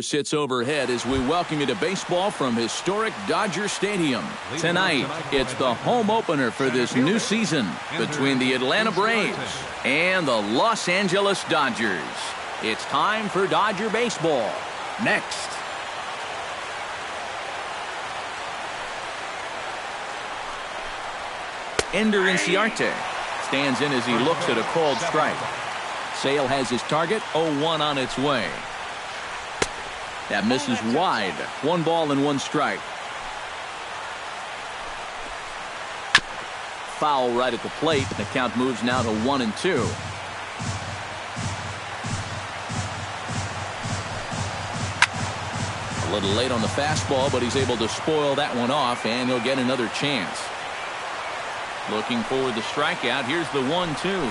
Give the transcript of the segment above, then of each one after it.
Sits overhead as we welcome you to baseball from historic Dodger Stadium. Tonight, it's the home opener for this new season between the Atlanta Braves and the Los Angeles Dodgers. It's time for Dodger baseball. Next. Ender Inciarte stands in as he looks at a called strike. Sale has his target, 0-1 on its way. That misses wide. 1 ball and 1 strike. Foul right at the plate. The count moves now to 1-2. A little late on the fastball, but he's able to spoil that one off, and he'll get another chance. Looking for the strikeout. Here's the 1-2.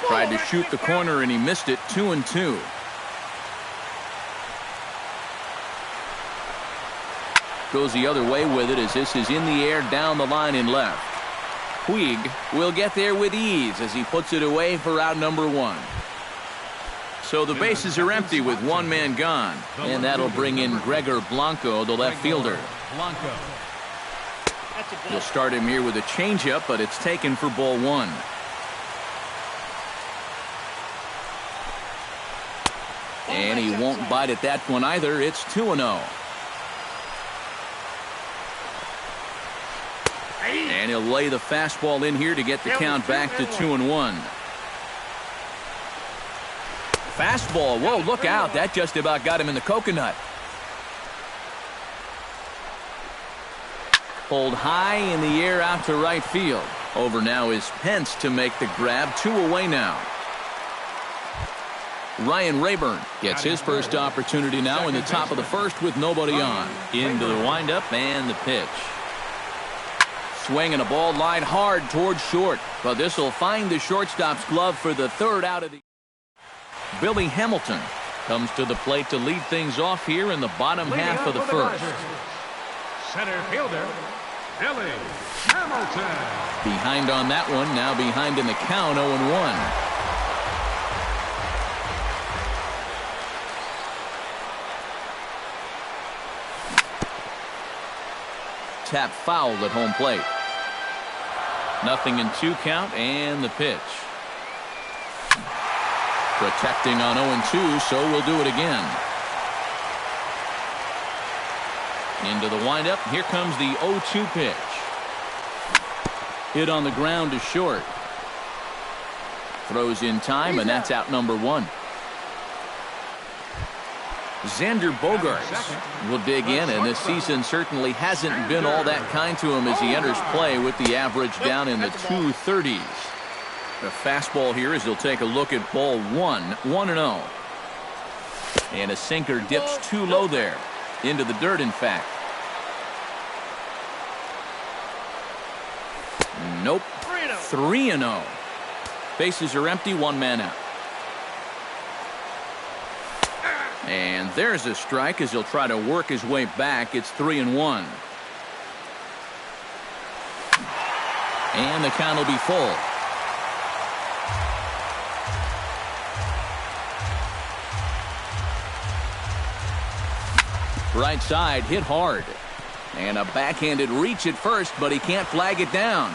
Tried to shoot the corner, and he missed it. 2-2. Goes the other way with it as this is in the air down the line and left. Puig will get there with ease as he puts it away for out number 1. So the bases are empty with 1 man gone, and that'll bring in Gregor Blanco, the left fielder. He'll start him here with a changeup, but it's taken for ball 1. And he won't bite at that one either. It's 2-0. And he'll lay the fastball in here to get the count back to 2-1. Fastball. Whoa, look out. That just about got him in the coconut. Pulled high in the air out to right field. Over now is Pence to make the grab. 2 away now. Ryan Rayburn gets his first opportunity now in the top of the first with nobody on. Into the windup and the pitch. Swinging a ball line hard towards short, but this will find the shortstop's glove for the 3rd out of the. Billy Hamilton comes to the plate to lead things off here in the bottom half of the first. Center fielder, Billy Hamilton. Behind on that one, now behind in the count, 0-1. Tap fouled at home plate. 0-2 count and the pitch. Protecting on 0-2, so we'll do it again. Into the windup. Here comes the 0-2 pitch. Hit on the ground to short. Throws in time, and that's out number 1. Xander Bogaerts will dig in, and this season certainly hasn't been all that kind to him as he enters play with the average down in the 230s. The fastball here as he'll take a look at ball 1, 1-0. And a sinker dips too low there. Into the dirt, in fact. Nope. 3-0. Bases are empty, 1 man out. And there's a strike as he'll try to work his way back. It's 3-1. And the count will be full. Right side hit hard. And a backhanded reach at first, but he can't flag it down.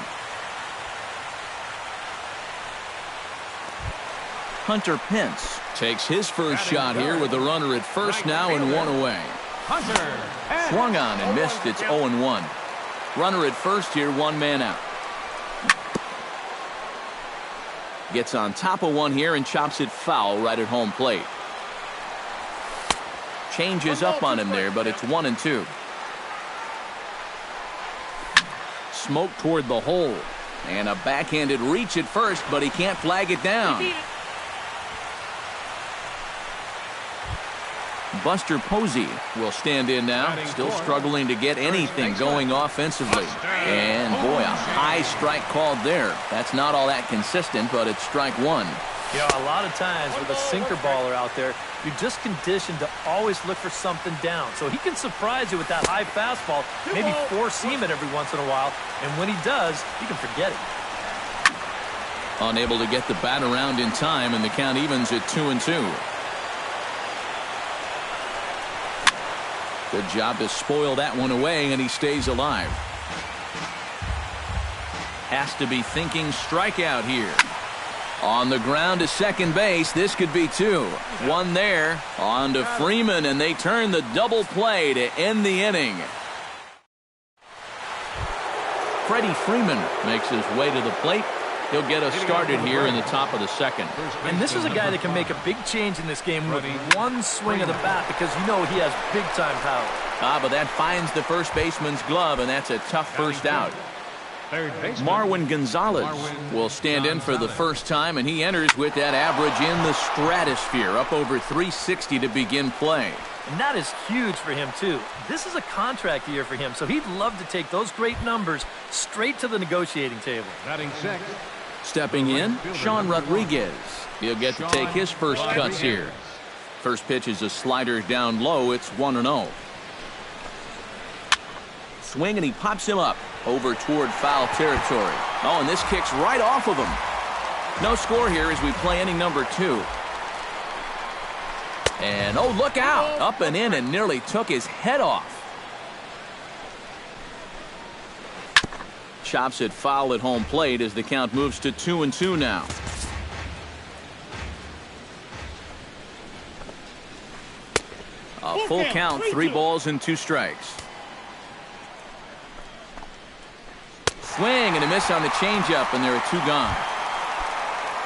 Hunter Pence takes his first shot here with a runner at first now and 1 away. Swung on and missed. It's 0-1. Runner at first here, 1 man out. Gets on top of one here and chops it foul right at home plate. Changes up on him there, but it's 1-2. Smoke toward the hole. And a backhanded reach at first, but he can't flag it down. Buster Posey will stand in now, still struggling to get anything going offensively. And boy, a high strike called there. That's not all that consistent, but it's strike 1. You know, a lot of times with a sinker baller out there, you're just conditioned to always look for something down. So he can surprise you with that high fastball, maybe four-seam it every once in a while, and when he does, you can forget it. Unable to get the bat around in time, and the count evens at 2-2. Good job to spoil that one away, and he stays alive. Has to be thinking strikeout here. On the ground to second base. This could be two. One there. On to Freeman, and they turn the double play to end the inning. Freddie Freeman makes his way to the plate. He'll get us started here in the top of the second. And this is a guy that can make a big change in this game with one swing of the bat, because you know he has big-time power. But that finds the first baseman's glove, and that's a tough first out. Marwin Gonzalez will stand in for the first time, and he enters with that average in the stratosphere, up over 360 to begin play. And that is huge for him, too. This is a contract year for him, so he'd love to take those great numbers straight to the negotiating table. Batting sixth. Stepping in, Sean Rodriguez. He'll get to take his first cuts here. First pitch is a slider down low. It's 1-0. Swing, and he pops him up over toward foul territory. Oh, and this kicks right off of him. No score here as we play inning number 2. And, oh, look out. Up and in, and nearly took his head off. Chops it foul at home plate as the count moves to 2-2 now. A full count, 3 balls and 2 strikes. Swing and a miss on the changeup, and there are 2 gone.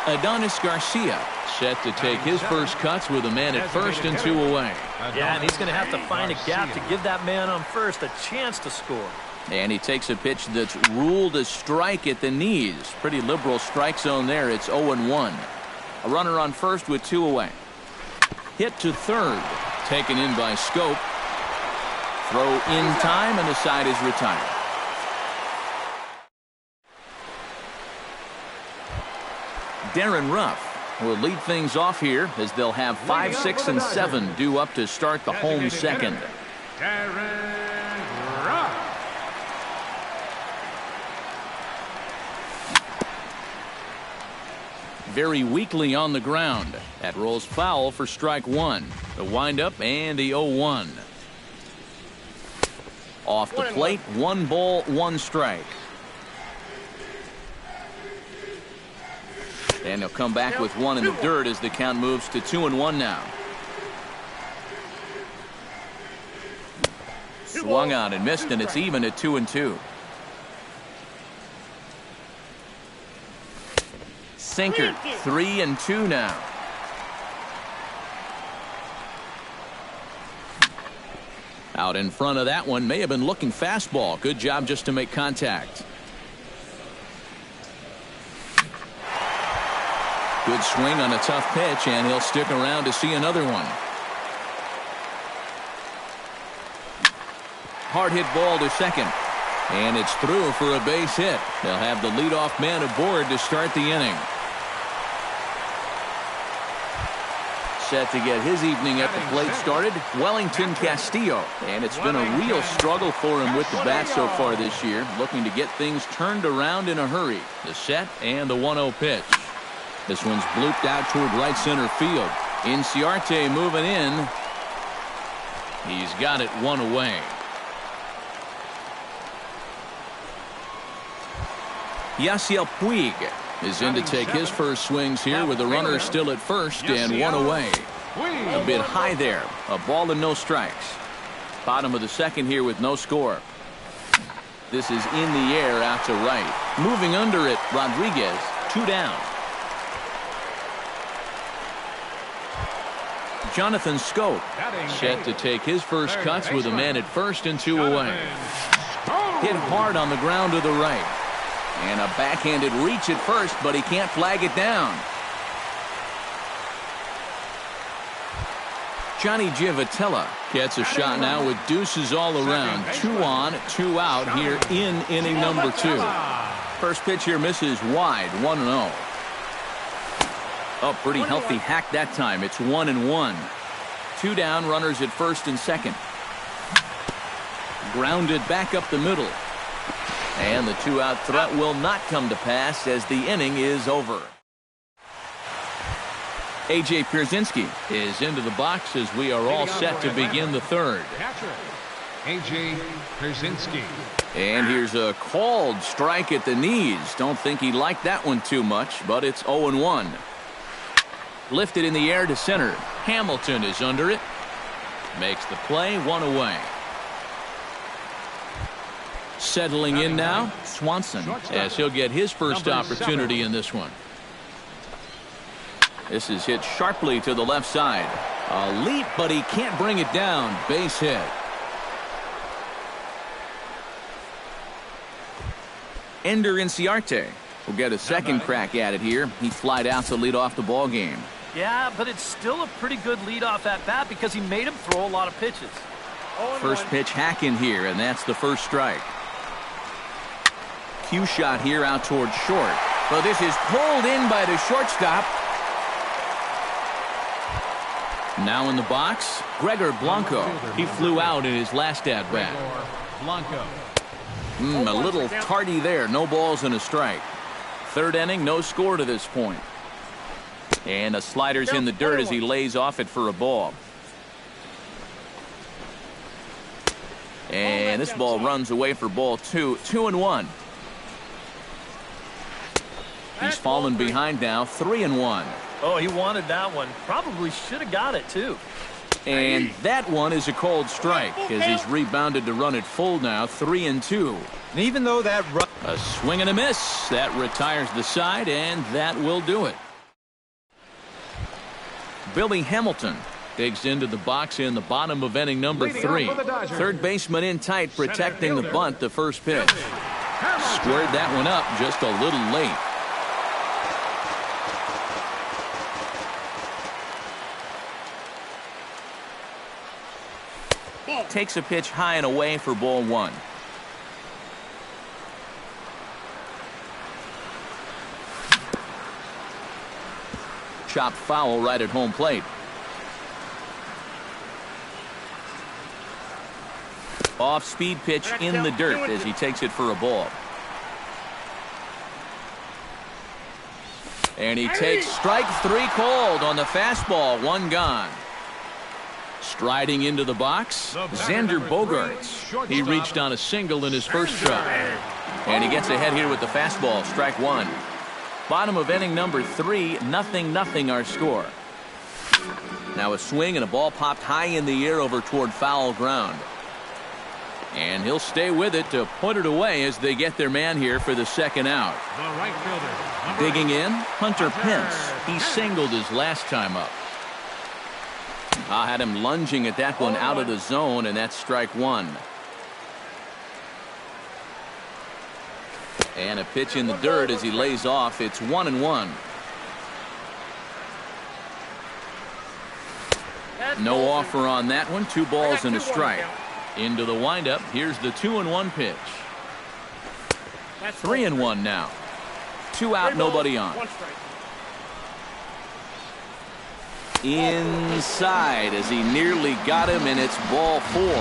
Adonis Garcia set to take his first cuts with a man at first and 2 away. Yeah, and he's going to have to find a gap to give that man on first a chance to score. And he takes a pitch that's ruled a strike at the knees. Pretty liberal strike zone there. It's 0-1. A runner on first with 2 away. Hit to third. Taken in by Scope. Throw in time, and the side is retired. Darren Ruff will lead things off here as they'll have 5, 6, and 7 due up to start the home second. Darren Ruff. Very weakly on the ground. That rolls foul for strike 1. The windup and the 0-1. Off the plate, 1 ball, 1 strike. And he'll come back with 1 in the dirt as the count moves to 2-1 now. Swung on and missed, and it's even at 2-2. Sinker, 3-2 now. Out in front of that one, may have been looking fastball. Good job just to make contact. Good swing on a tough pitch, and he'll stick around to see another one. Hard hit ball to second. And it's through for a base hit. They'll have the leadoff man aboard to start the inning. Set to get his evening at the plate started, Wellington Castillo. And it's been a real struggle for him with the bat so far this year, looking to get things turned around in a hurry. The set and the 1-0 pitch. This one's blooped out toward right center field. Inciarte moving in. He's got it 1 away. Yasiel Puig is in to take his first swings here with the runner still at first and 1 away. A bit high there. A ball and no strikes. Bottom of the second here with no score. This is in the air out to right. Moving under it, Rodriguez, 2 down. Jonathan Scope set to take his first cuts with a man at first and 2 away. Hit hard on the ground to the right. And a backhanded reach at first, but he can't flag it down. Johnny Giavotella gets a shot now with deuces all around. 2 on, 2 out here in inning number 2. First pitch here misses wide, 1-0. Oh, pretty healthy hack that time. It's 1-1. 2 down, runners at first and second. Grounded back up the middle. And the 2-out threat will not come to pass as the inning is over. A.J. Pierzynski is into the box as we are all set to begin the third. Catcher, A.J. Pierzynski. And here's a called strike at the knees. Don't think he liked that one too much, but it's 0-1. Lifted in the air to center. Hamilton is under it. Makes the play, one away. Settling in now, Swanson, as he'll get his first opportunity in this one. This is hit sharply to the left side. A leap, but he can't bring it down. Base hit. Ender Inciarte will get a second crack at it here. He flied out to lead off the ball game. Yeah, but it's still a pretty good leadoff at bat because he made him throw a lot of pitches. First pitch hack in here, and that's the first strike. Cue shot here out towards short. But this is pulled in by the shortstop. Now in the box, Gregor Blanco. He flew out in his last at-bat. Blanco. A little tardy there. No balls and a strike. Third inning, no score to this point. And a slider's in the dirt as he lays off it for a ball. And this ball runs away for ball two. 2-1. He's fallen behind now. 3-1. Oh, he wanted that one. Probably should have got it, too. And that one is a cold strike as he's rebounded to run it full now. 3-2. And even though that run... A swing and a miss. That retires the side, and that will do it. Billy Hamilton digs into the box in the bottom of inning number 3. Third baseman in tight, protecting the bunt, the first pitch. Squared that one up just a little late. Takes a pitch high and away for ball 1. Chopped foul right at home plate. Off-speed pitch in the dirt as he takes it for a ball. And he takes strike 3 called on the fastball. 1 gone. Striding into the box, Xander Bogaerts. He reached on a single in his first try. And he gets ahead here with the fastball. Strike 1. Bottom of inning number 3, 0-0 our score. Now a swing and a ball popped high in the air over toward foul ground. And he'll stay with it to put it away as they get their man here for the second out. The right fielder. Digging in, Hunter Pence. He singled his last time up. I had him lunging at that one out of the zone, and that's strike 1. And a pitch in the dirt as he lays off. It's 1-1. No offer on that one. 2 balls and a strike. Into the windup. Here's the 2-1 pitch. 3-1 now. 2 out, nobody on. Inside as he nearly got him, and it's ball 4.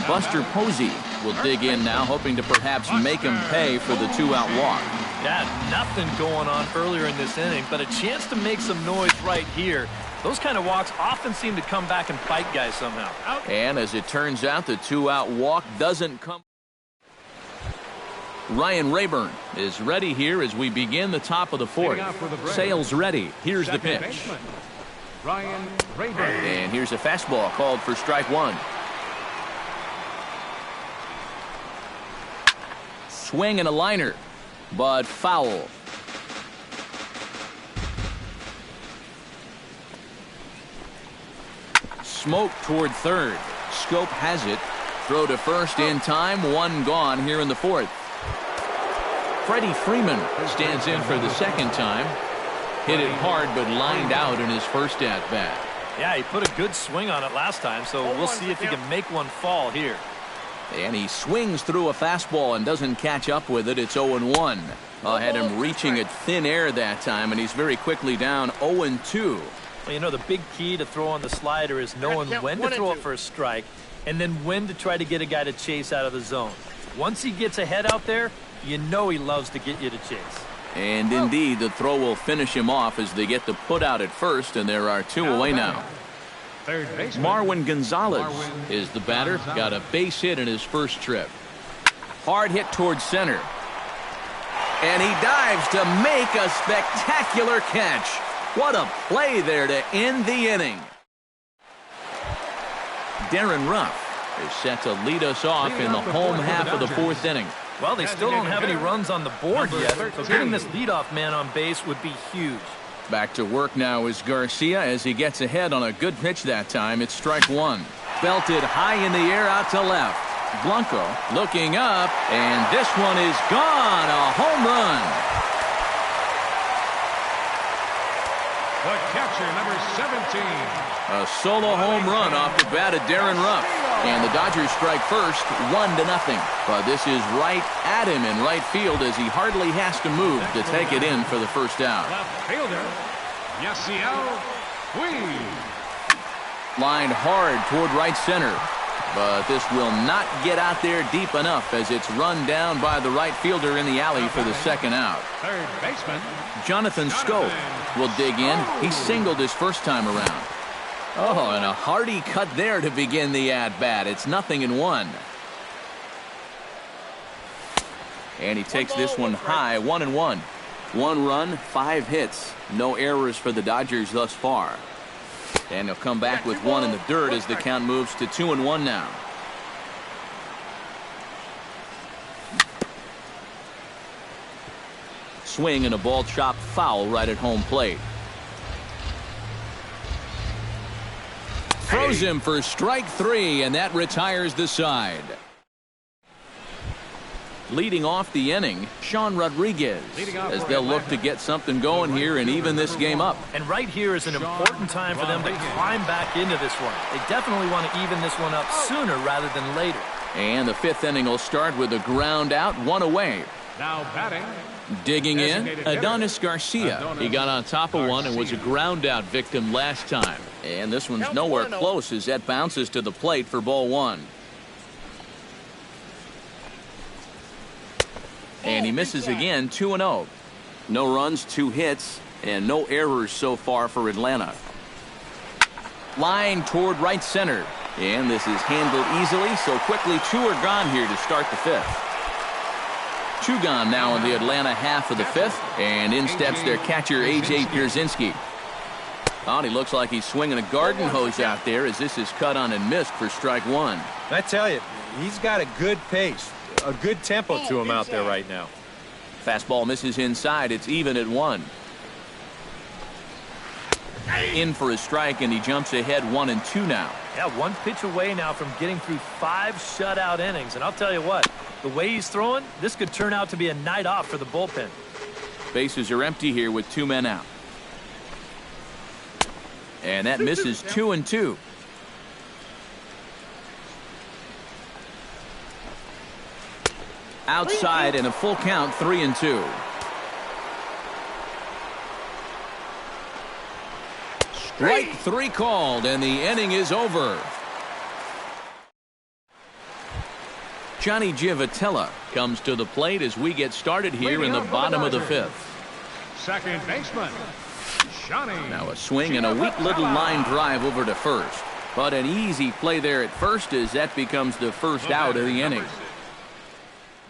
Buster Posey will dig in now, hoping to perhaps make him pay for the 2-out walk. Yeah, nothing going on earlier in this inning, but a chance to make some noise right here. Those kind of walks often seem to come back and bite guys somehow. And as it turns out, the 2-out walk doesn't come. Ryan Rayburn is ready here as we begin the top of the 4th. Sales ready. Here's the pitch. Ryan Rayburn. And here's a fastball called for strike 1. Swing and a liner, but foul. Smoke toward third. Scope has it. Throw to first in time. 1 gone here in the 4th. Freddie Freeman stands in for the second time. Hit it hard, but lined out in his first at-bat. Yeah, he put a good swing on it last time, so we'll see if he can make one fall here. And he swings through a fastball and doesn't catch up with it. It's 0-1. Had him reaching at thin air that time, and he's very quickly down 0-2. Well, you know, the big key to throw on the slider is knowing when to throw it for a strike and then when to try to get a guy to chase out of the zone. Once he gets ahead out there, you know he loves to get you to chase. And indeed, the throw will finish him off as they get the put out at first, and there are 2 away now. Third baseman. Marwin Gonzalez is the batter. Got a base hit in his first trip. Hard hit towards center. And he dives to make a spectacular catch. What a play there to end the inning. Darren Ruff is set to lead us off in the home half of the 4th inning. Well, they still don't have any runs on the board yet, so getting this leadoff man on base would be huge. Back to work now is Garcia as he gets ahead on a good pitch that time. It's strike 1. Belted high in the air out to left. Blanco looking up, and this one is gone. A home run. The catcher, number 17. A solo home run off the bat of Darren Ruff. And the Dodgers strike first, 1-0. But this is right at him in right field as he hardly has to move to take it in for the first out. Left fielder, Yasiel Puig. Lined hard toward right center. But this will not get out there deep enough as it's run down by the right fielder in the alley for the second out. Third baseman, Jonathan Scope will dig in. He singled his first time around. Oh, and a hearty cut there to begin the at-bat. It's 0-1. And he takes this one high, 1-1. 1 run, 5 hits. No errors for the Dodgers thus far. And he'll come back with 1 in the dirt as the count moves to 2-1 now. Swing and a ball chopped foul right at home plate. Throws him for strike 3, and that retires the side. Leading off the inning, Sean Rodriguez, as they'll look to get something going here and even this game up. And right here is an important time for them to climb back into this one. They definitely want to even this one up sooner rather than later. And the 5th inning will start with a ground out, 1 away. now batting. Digging in, Adonis Garcia. He got on top of one and was a ground out victim last time. And this one's nowhere close as that bounces to the plate for ball one. And he misses again, 2-0. No runs, 2 hits, and no errors so far for Atlanta. Line toward right center. And this is handled easily, so quickly 2 are gone here to start the 5th. 2 gone now in the Atlanta half of the 5th, and in steps their catcher, A.J. Pierzynski. Oh, he looks like he's swinging a garden hose out there as this is cut on and missed for strike one. I tell you, he's got a good pace, a good tempo to him out there right now. Fastball misses inside. It's even at 1. In for a strike, and he jumps ahead 1-2 now. Yeah, 1 pitch away now from getting through 5 shutout innings. And I'll tell you what, the way he's throwing, this could turn out to be a night off for the bullpen. Bases are empty here with 2 men out. And that misses 2-2. Outside and a full count, 3-2. Strike 3 called, and the inning is over. Johnny Giavotella comes to the plate as we get started here in the bottom of the 5th. Second baseman, Johnny. Now a swing and a weak little line drive over to first. But an easy play there at first as that becomes the first out of the inning.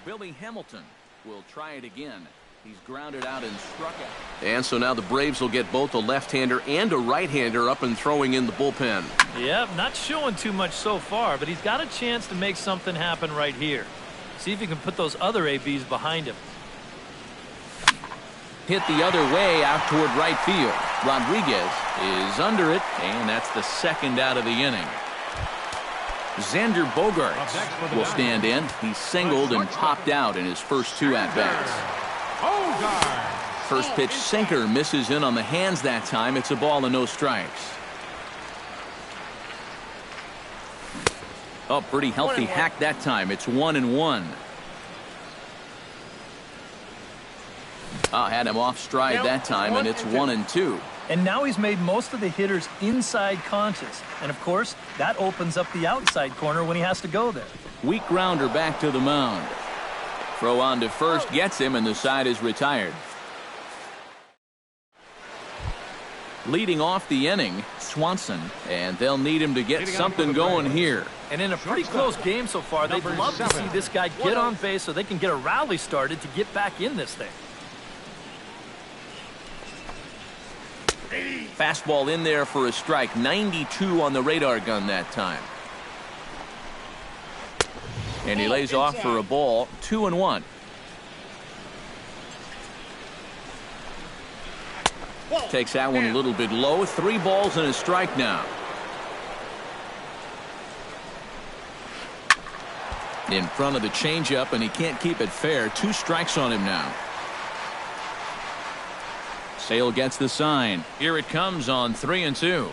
Billy Hamilton will try it again. He's grounded out and struck out. And so now the Braves will get both a left-hander and a right-hander up and throwing in the bullpen. Yep, not showing too much so far, but he's got a chance to make something happen right here. See if he can put those other ABs behind him. Hit the other way out toward right field. Rodriguez is under it, and that's the second out of the inning. Xander Bogaerts will stand in. He singled and popped out in his first 2 at-bats. First pitch sinker misses in on the hands that time. It's a ball and no strikes. Oh, pretty healthy hack that time. It's 1-1. Had him off stride that time, and it's 1-2. And now he's made most of the hitters inside conscious. And, of course, that opens up the outside corner when he has to go there. Weak grounder back to the mound. Throw on to first gets him, and the side is retired. Leading off the inning, Swanson, and they'll need him to get something going here. And in a pretty close game so far, they'd love to see this guy get on base so they can get a rally started to get back in this thing. Fastball in there for a strike. 92 on the radar gun that time. And he lays off for a ball. 2-1. Takes that one a little bit low. 3 balls and a strike now. In front of the changeup, and he can't keep it fair. 2 strikes on him now. Sale gets the sign. Here it comes on 3-2.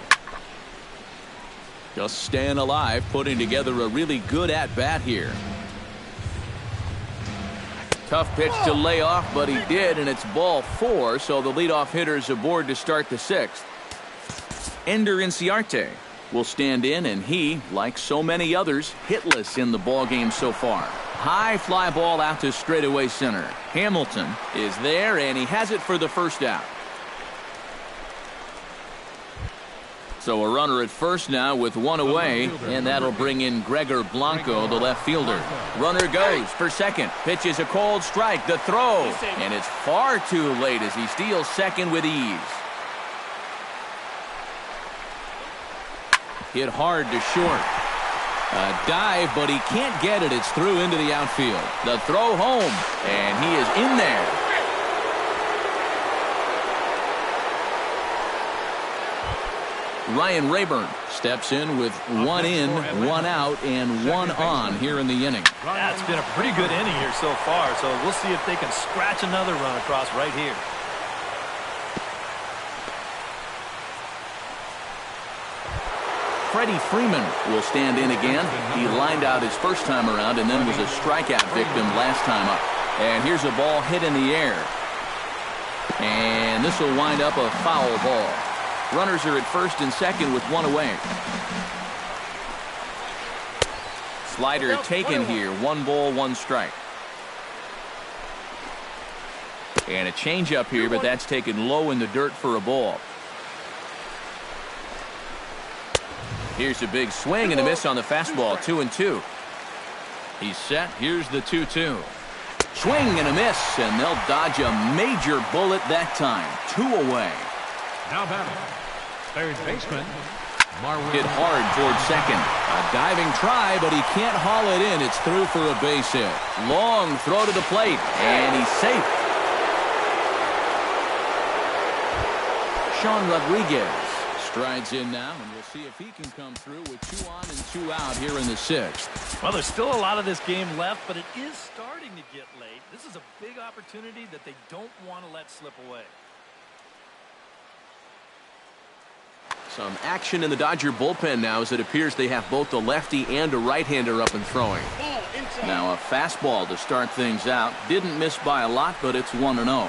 Just staying alive, putting together a really good at-bat here. Tough pitch to lay off, but he did, and it's ball 4, so the leadoff hitter's aboard to start the 6th. Ender Inciarte will stand in, and he, like so many others, hitless in the ballgame so far. High fly ball out to straightaway center. Hamilton is there, and he has it for the first out. So a runner at first now with 1 away, and that'll bring in Gregor Blanco, the left fielder. Runner goes for second. Pitch is a cold strike. The throw, and it's far too late as he steals second with ease. Hit hard to short. A dive, but he can't get it. It's through into the outfield. The throw home, and he is in there. Ryan Rayburn steps in with 1 in, 1 out, and 1 on here in the inning. That's been a pretty good inning here so far, so we'll see if they can scratch another run across right here. Freddie Freeman will stand in again. He lined out his first time around and then was a strikeout victim last time up. And here's a ball hit in the air. And this will wind up a foul ball. Runners are at first and second with 1 away. Slider taken here. 1 ball, 1 strike. And a changeup here, but that's taken low in the dirt for a ball. Here's a big swing and a miss on the fastball. 2-2. He's set. Here's the 2-2. Swing and a miss, and they'll dodge a major bullet that time. 2 away. Now batting, third baseman, Marwin. Hit hard towards second. A diving try, but he can't haul it in. It's through for a base hit. Long throw to the plate, and he's safe. Sean Rodriguez strides in now, and we'll see if he can come through with 2 on and 2 out here in the 6th. Well, there's still a lot of this game left, but it is starting to get late. This is a big opportunity that they don't want to let slip away. Some action in the Dodger bullpen now as it appears they have both a lefty and a right-hander up and throwing. Now a fastball to start things out. Didn't miss by a lot, but it's 1-0.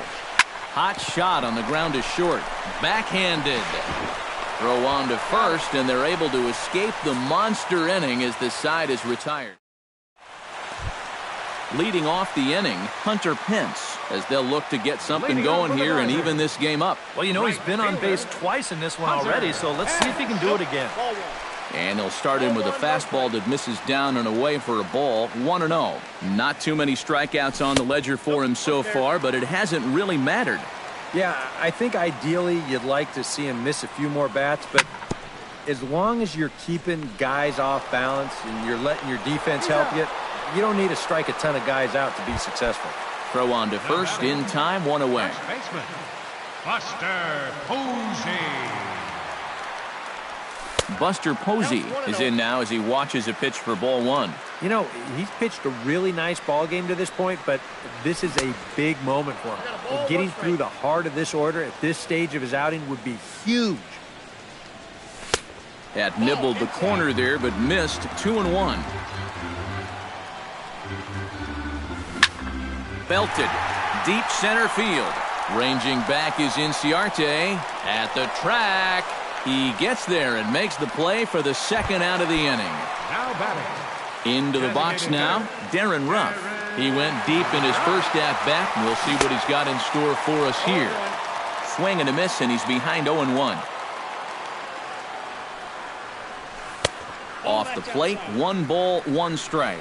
Hot shot on the ground to short. Backhanded. Throw on to first, and they're able to escape the monster inning as the side is retired. Leading off the inning, Hunter Pence, as they'll look to get something going here and even this game up. Well, you know, he's been on base twice in this one already, so let's see if he can do it again. And he'll start in with a fastball that misses down and away for a ball. 1-0. Not too many strikeouts on the ledger for him so far, but it hasn't really mattered. Yeah, I think ideally you'd like to see him miss a few more bats, but as long as you're keeping guys off balance and you're letting your defense help you, you don't need to strike a ton of guys out to be successful. Throw on to first in time, 1 away. First baseman, Buster Posey. Buster Posey is in now as he watches a pitch for ball 1. You know, he's pitched a really nice ball game to this point, but this is a big moment for him. And getting through the heart of this order at this stage of his outing would be huge. Had nibbled the corner there, but missed. 2-1. Belted. Deep center field. Ranging back is Inciarte. At the track. He gets there and makes the play for the second out of the inning. Now batting. Into the box now, Darren Ruff. He went deep in his first at-bat, and we'll see what he's got in store for us here. swing and a miss, and he's behind 0-1. Off the plate, 1 ball, 1 strike.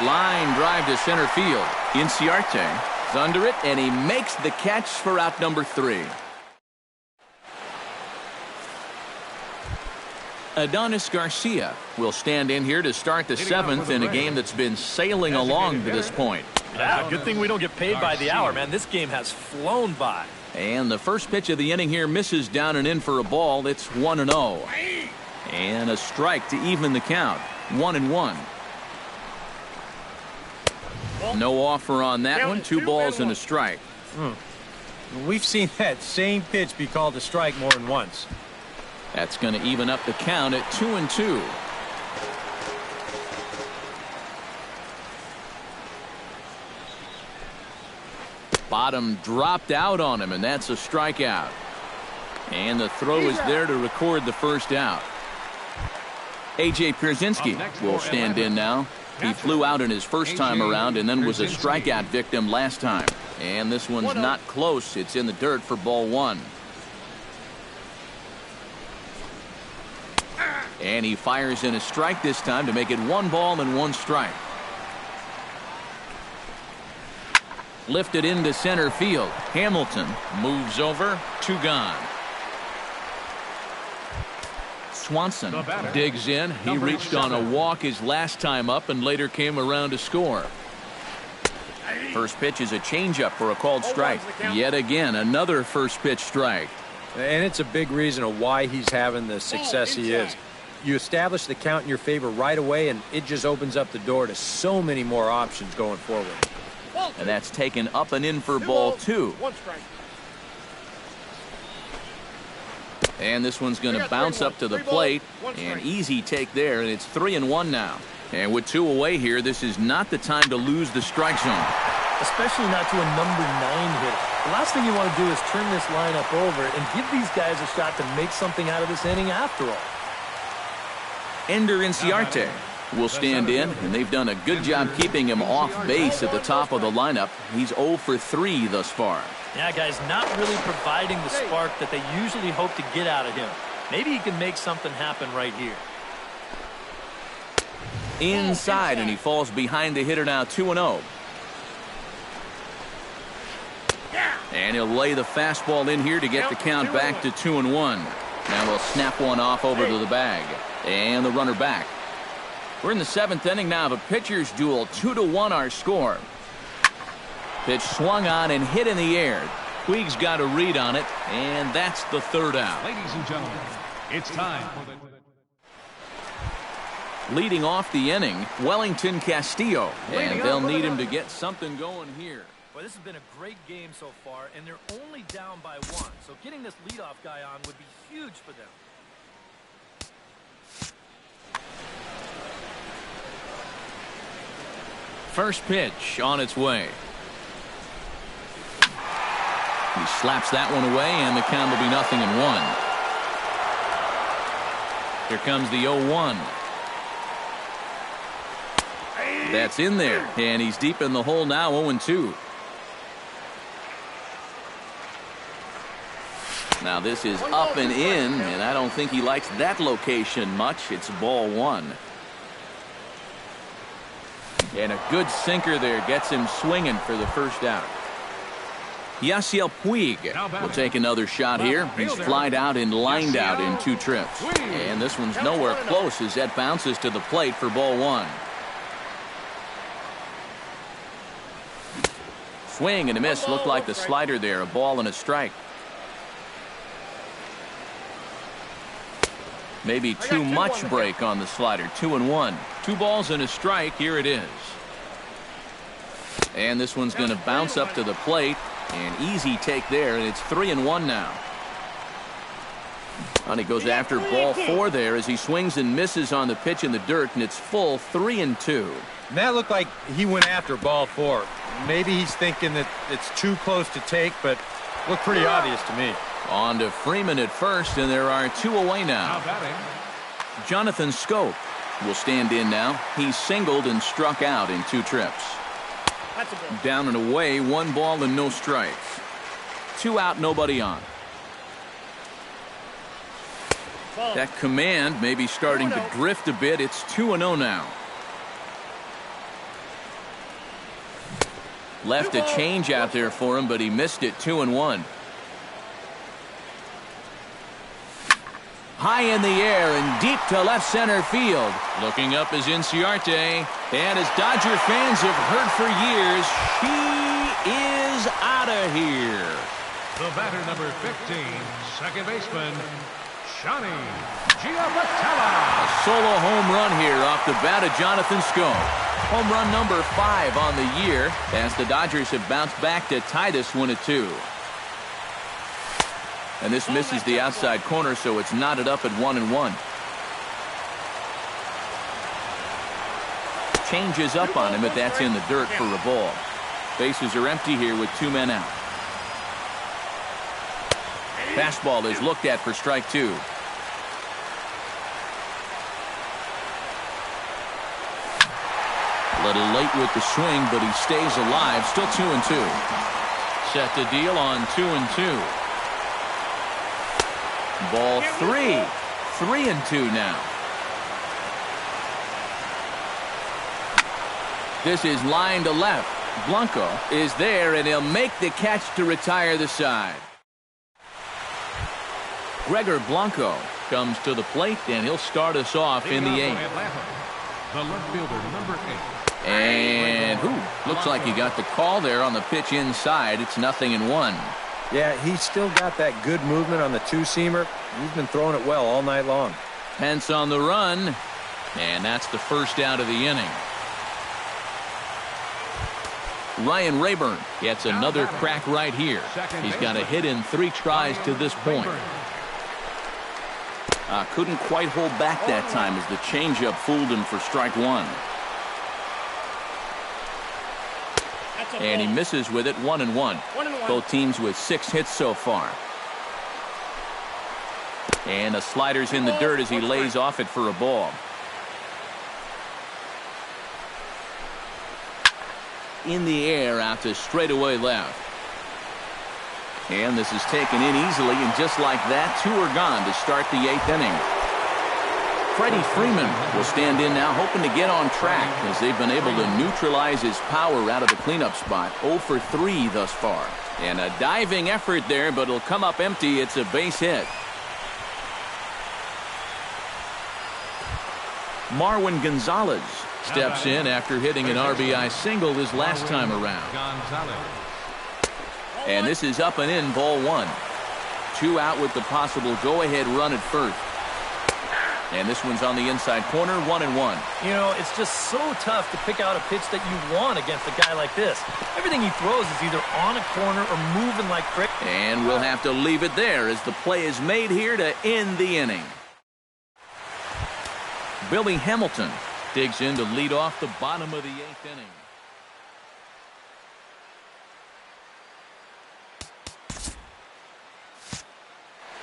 Line drive to center field. Inciarte is under it, and he makes the catch for out number 3. Adonis Garcia will stand in here to start the 7th in a game that's been sailing along to this point. Yeah, good thing we don't get paid by the hour, man. This game has flown by. And the first pitch of the inning here misses down and in for a ball. It's 1-0. And a strike to even the count. 1-1. No offer on that one. 2 balls and a strike. We've seen that same pitch be called a strike more than once. That's going to even up the count at 2-2. Bottom dropped out on him, and that's a strikeout. And the throw is there to record the first out. A.J. Pierzynski will stand in now. He flew out in his first time around and then was a strikeout victim last time. And this one's not close. It's in the dirt for ball 1. And he fires in a strike this time to make it 1 ball and 1 strike. Lifted into center field. Hamilton moves over. 2 gone. Swanson digs in. He reached on a walk his last time up and later came around to score. First pitch is a changeup for a called strike. Yet again, another first pitch strike. And it's a big reason of why he's having the success he is. You establish the count in your favor right away, and it just opens up the door to so many more options going forward. And that's taken up and in for ball 2. And this one's going to bounce up to the plate. An easy take there, and it's 3-1 now. And with 2 away here, this is not the time to lose the strike zone. Especially not to a number 9 hitter. The last thing you want to do is turn this lineup over and give these guys a shot to make something out of this inning after all. Ender Inciarte will stand in, and they've done a good job keeping him off base at the top of the lineup. He's 0 for 3 thus far. Yeah, guys, not really providing the spark that they usually hope to get out of him. Maybe he can make something happen right here. Inside, and he falls behind the hitter now, 2-0. And he'll lay the fastball in here to get the count back to 2-1. Now we'll snap one off over to the bag. And the runner back. We're in the 7th inning now of a pitcher's duel. 2-1 our score. Pitch swung on and hit in the air. Puig's got a read on it, and that's the 3rd out. Ladies and gentlemen, it's time for the... Leading off the inning, Wellington Castillo, and they'll need him to get something going here. Well, this has been a great game so far, and they're only down by 1. So getting this leadoff guy on would be huge for them. First pitch on its way. He slaps that one away, and the count will be 0-1. Here comes the 0-1. That's in there, and he's deep in the hole now, 0-2. Now this is up and in, and I don't think he likes that location much. It's ball 1. And a good sinker there gets him swinging for the first out. Yasiel Puig will take another shot here. He's flied out and lined out in 2 trips. And this one's nowhere close as that bounces to the plate for ball 1. Swing and a miss. Looked like the slider there. A ball and a strike. Maybe too much break on the slider. 2-1. 2 balls and a strike. Here it is. And this one's going to bounce up to the plate. An easy take there, and it's 3-1 now. And he goes after ball 4 there as he swings and misses on the pitch in the dirt, and it's full 3-2. And that looked like he went after ball 4. Maybe he's thinking that it's too close to take, but looked pretty obvious to me. On to Freeman at first, and there are 2 away now. Jonathan Scope will stand in now. He's singled and struck out in 2 trips. Down and away, 1 ball and no strikes. 2 out, nobody on. That command may be starting to drift a bit. It's 2-0 now. Left a change out there for him, but he missed it. 2-1. High in the air and deep to left center field. Looking up is Inciarte. And as Dodger fans have heard for years, she is out of here. The batter, number 15, second baseman, Johnny Giambatella. A solo home run here off the bat of Jonathan Schoen. Home run number 5 on the year as the Dodgers have bounced back to tie this one at 2. And this misses the outside corner, so it's knotted up at 1-1. Changes up on him, but that's in the dirt for a ball. Bases are empty here with 2 men out. Fastball is looked at for strike 2. A little late with the swing, but he stays alive. Still 2-2. Set to deal on 2-2. Ball 3. 3-2 now. This is line to left. Blanco is there, and he'll make the catch to retire the side. Gregor Blanco comes to the plate, and he'll start us off in the 8th. The left fielder, number 8. And looks like he got the call there on the pitch inside. It's 0-1. Yeah, he's still got that good movement on the two-seamer. He's been throwing it well all night long. Pence on the run, and that's the first out of the inning. Ryan Rayburn gets another crack right here. He's got a hit in 3 tries to this point. Couldn't quite hold back that time as the changeup fooled him for strike 1. And he misses with it. 1-1. Both teams with 6 hits so far. And the slider's in the dirt as he lays off it for a ball. In the air out to straightaway left. And this is taken in easily, and just like that, 2 are gone to start the 8th inning. Freddie Freeman will stand in now, hoping to get on track as they've been able to neutralize his power out of the cleanup spot. 0 for 3 thus far. And a diving effort there, but it'll come up empty. It's a base hit. Marwin Gonzalez steps in after hitting an RBI single his last time around. And this is up and in, ball 1. 2 out with the possible go-ahead run at first. And this one's on the inside corner, 1-1. You know, it's just so tough to pick out a pitch that you want against a guy like this. Everything he throws is either on a corner or moving like crazy. And we'll have to leave it there as the play is made here to end the inning. Billy Hamilton digs in to lead off the bottom of the 8th inning.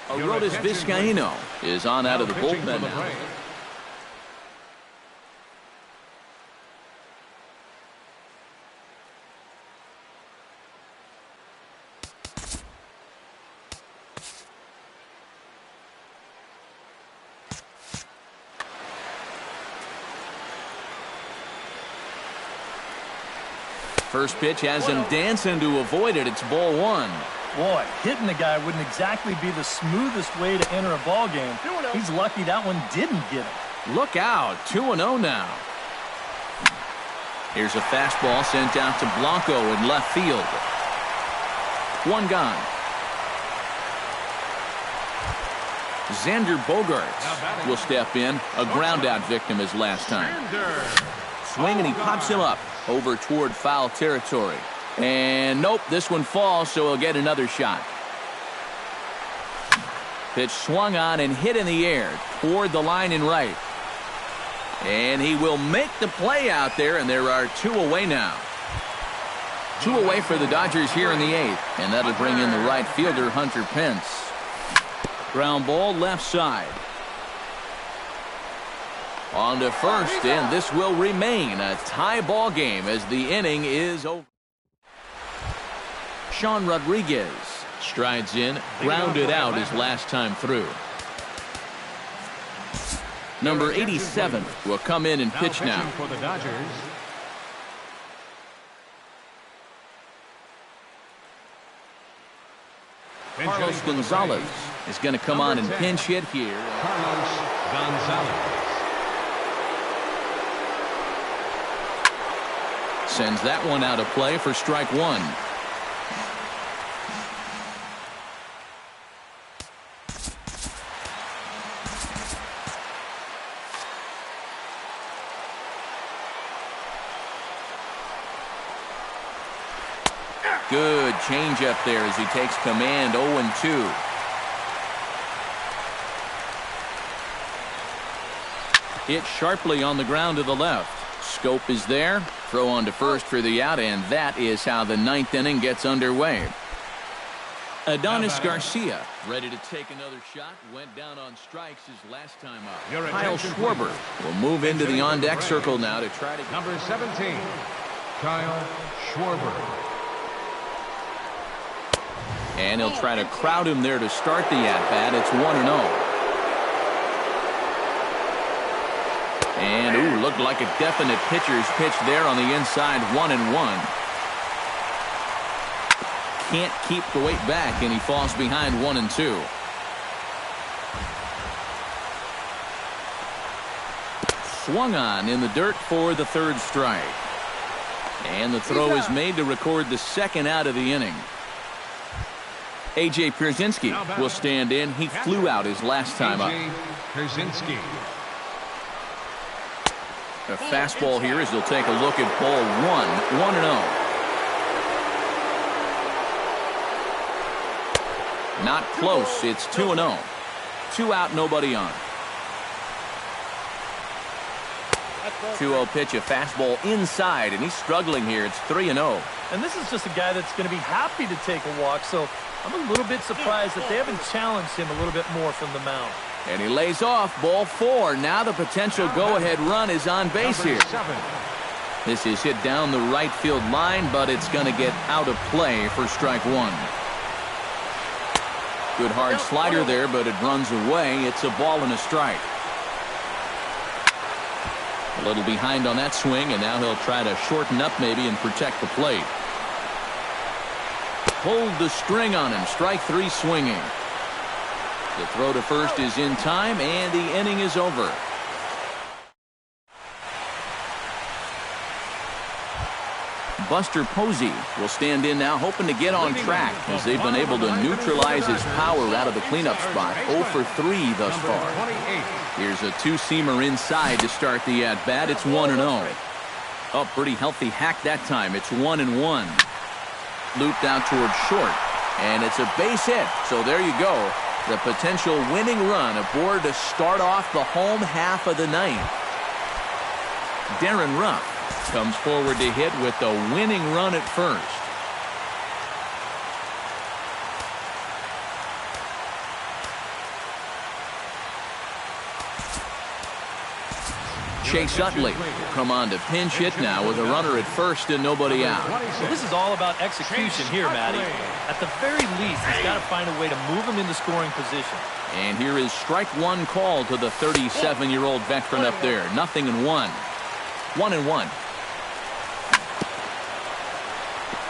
Arodys Vizcaíno is on out of the bullpen now. First pitch has him dancing to avoid it. It's ball 1. Boy, hitting the guy wouldn't exactly be the smoothest way to enter a ball game. He's lucky that one didn't get him. Look out, 2-0 now. Here's a fastball sent out to Blanco in left field. 1 gone. Xander Bogaerts will step in, a ground-out victim his last time. Swing, and he pops him up over toward foul territory. And nope, this one falls, so he'll get another shot. Pitch swung on and hit in the air toward the line and right. And he will make the play out there, and there are 2 away now. 2 away for the Dodgers here in the 8th, and that'll bring in the right fielder, Hunter Pence. Ground ball left side. On to first, and this will remain a tie ball game as the inning is over. Sean Rodriguez strides in, grounded out his last time through. Number 87 will come in and pitch now. For the Dodgers, Carlos Gonzalez is going to come on and pinch hit here. Carlos Gonzalez. Sends that one out of play for strike one. Good changeup there as he takes command. 0-2. Hit sharply on the ground to the left. Scope is there. Throw on to first for the out, and that is how the ninth inning gets underway. Adonis Garcia ready to take another shot. Went down on strikes his last time up. Kyle Schwarber will move into the on-deck circle now to try to... Number 17, Kyle Schwarber. And he'll try to crowd him there to start the at-bat. It's 1-0. And, ooh, looked like a definite pitcher's pitch there on the inside. 1-1. Can't keep the weight back, and he falls behind 1-2. Swung on in the dirt for the third strike. And the throw is made to record the second out of the inning. A.J. Pierzynski will stand in. He flew out his last time up. Pierzynski. A fastball here as they'll take a look at ball one. 1-0. Not close. It's 2-0. 2 out, nobody on. 2-0 pitch, a fastball inside, and he's struggling here. It's 3-0. And this is just a guy that's going to be happy to take a walk, so I'm a little bit surprised that they haven't challenged him a little bit more from the mound. And he lays off. Ball 4. Now the potential go-ahead run is on base here. This is hit down the right field line, but it's going to get out of play for strike one. Good hard slider there, but it runs away. It's a ball and a strike. A little behind on that swing, and now he'll try to shorten up maybe and protect the plate. Pulled the string on him. Strike 3 swinging. The throw to first is in time, and the inning is over. Buster Posey will stand in now, hoping to get on track as they've been able to neutralize his power out of the cleanup spot. 0 for 3 thus far. Here's a two-seamer inside to start the at-bat. It's 1-0. Oh, pretty healthy hack that time. It's 1-1. Looped out towards short, and it's a base hit. So there you go. The potential winning run aboard to start off the home half of the ninth. Darren Ruff comes forward to hit with the winning run at first. Chase Utley will come on to pinch hit now with a runner at first and nobody out. Well, this is all about execution here, Matty. At the very least, he's got to find a way to move him into scoring position. And here is strike one call to the 37-year-old veteran up there. 0-1. 1-1.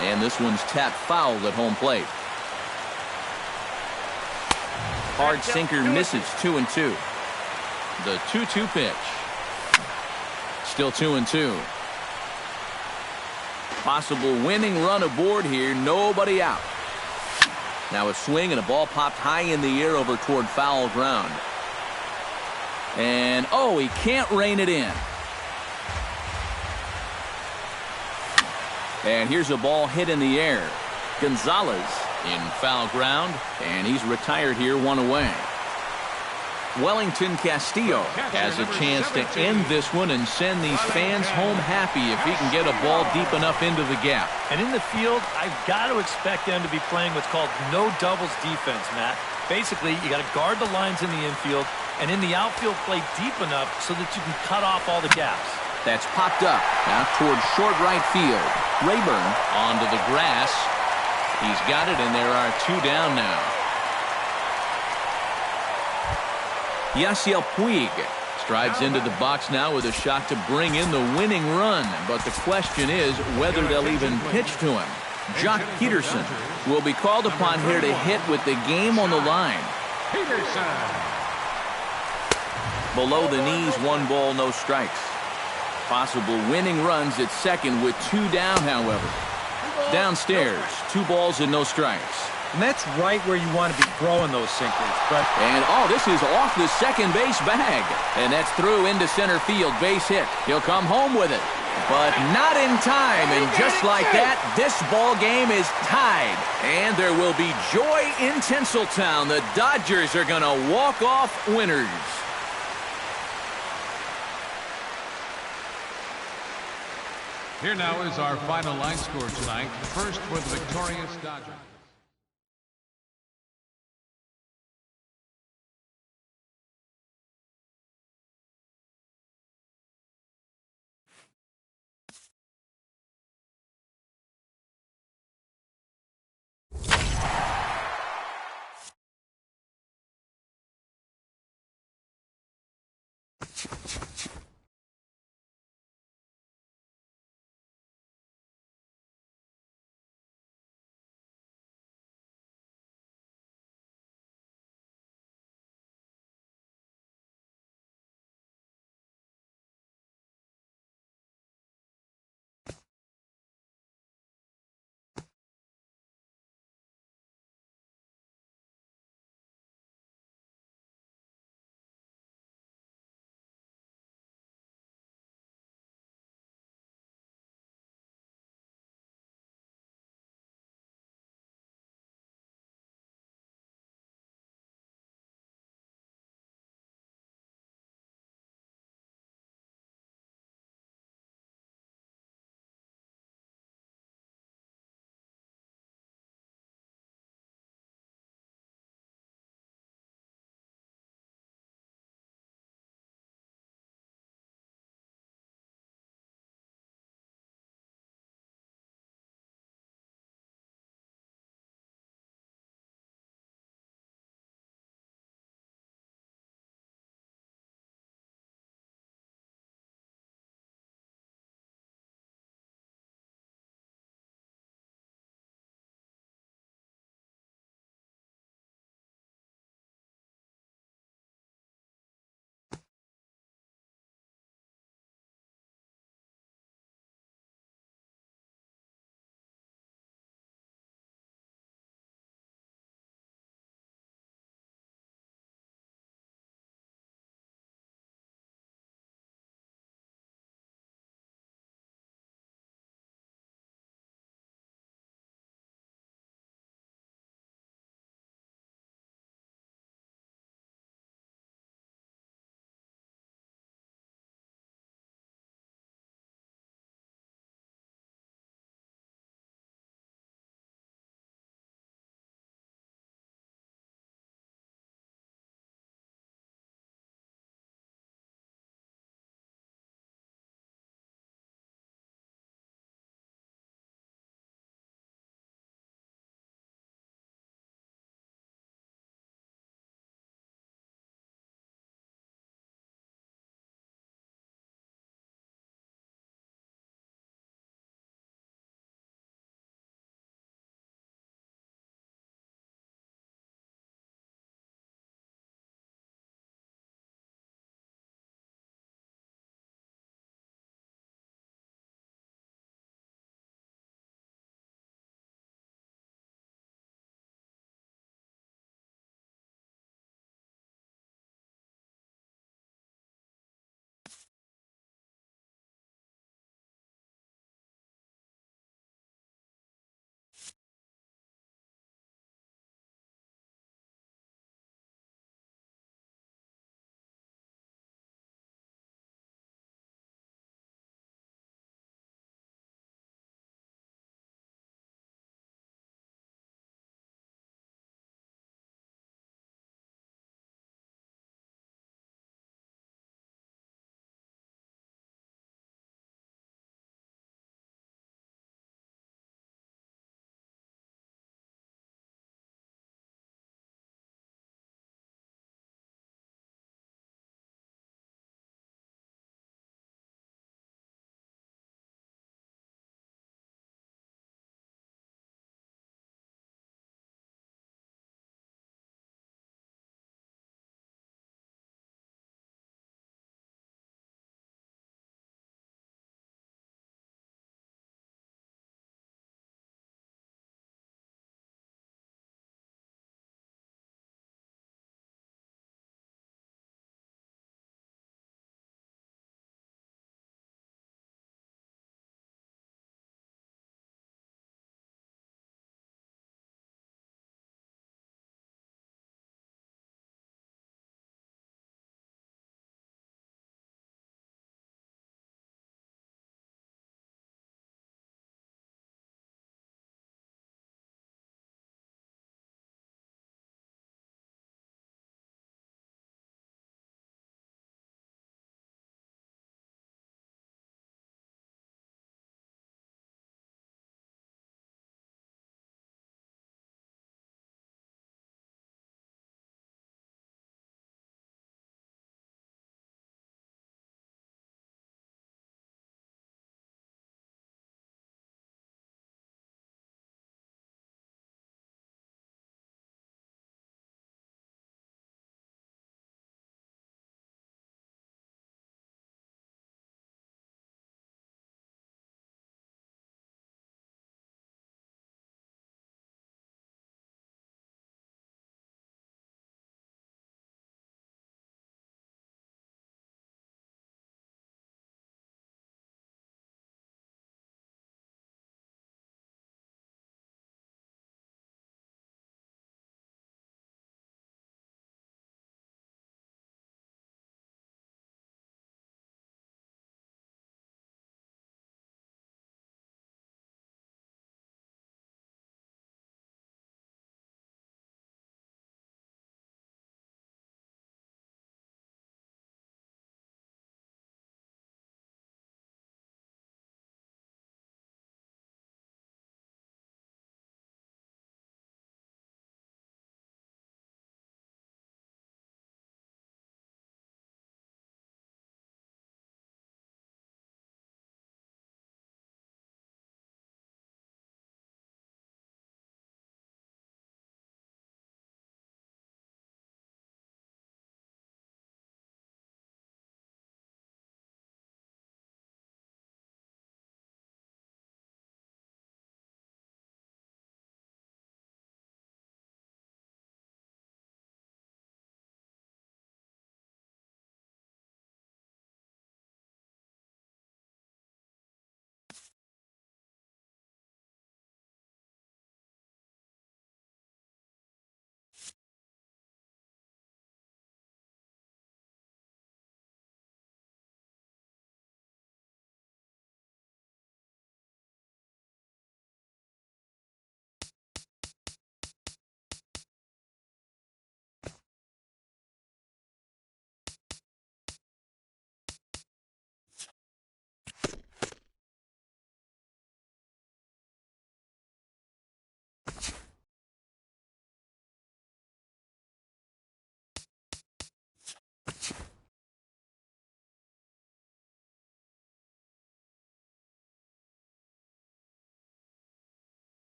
And this one's tapped foul at home plate. Hard sinker misses. 2-2. The 2-2 pitch. Still 2-2. Possible winning run aboard here. Nobody out. Now a swing and a ball popped high in the air over toward foul ground. And, oh, he can't rein it in. And here's a ball hit in the air. Gonzalez in foul ground, and he's retired here, 1 away. Wellington Castillo has a chance to end this one and send these fans home happy if he can get a ball deep enough into the gap. And in the field, I've got to expect them to be playing what's called no doubles defense, Matt. Basically, you got to guard the lines in the infield, and in the outfield, play deep enough so that you can cut off all the gaps. That's popped up. Now towards short right field. Rayburn onto the grass. He's got it, and there are 2 down now. Yasiel Puig strides into the box now with a shot to bring in the winning run. But the question is whether they'll even pitch to him. Jock Peterson will be called upon here to hit with the game on the line. Peterson. Below the knees, 1 ball, no strikes. Possible winning runs at second with 2 down, however. Downstairs, 2 balls and no strikes. And that's right where you want to be throwing those sinkers. And, oh, this is off the second base bag. And that's through into center field. Base hit. He'll come home with it. But not in time. And just like that, this ball game is tied. And there will be joy in Tinseltown. The Dodgers are going to walk off winners. Here now is our final line score tonight. First for the victorious Dodgers.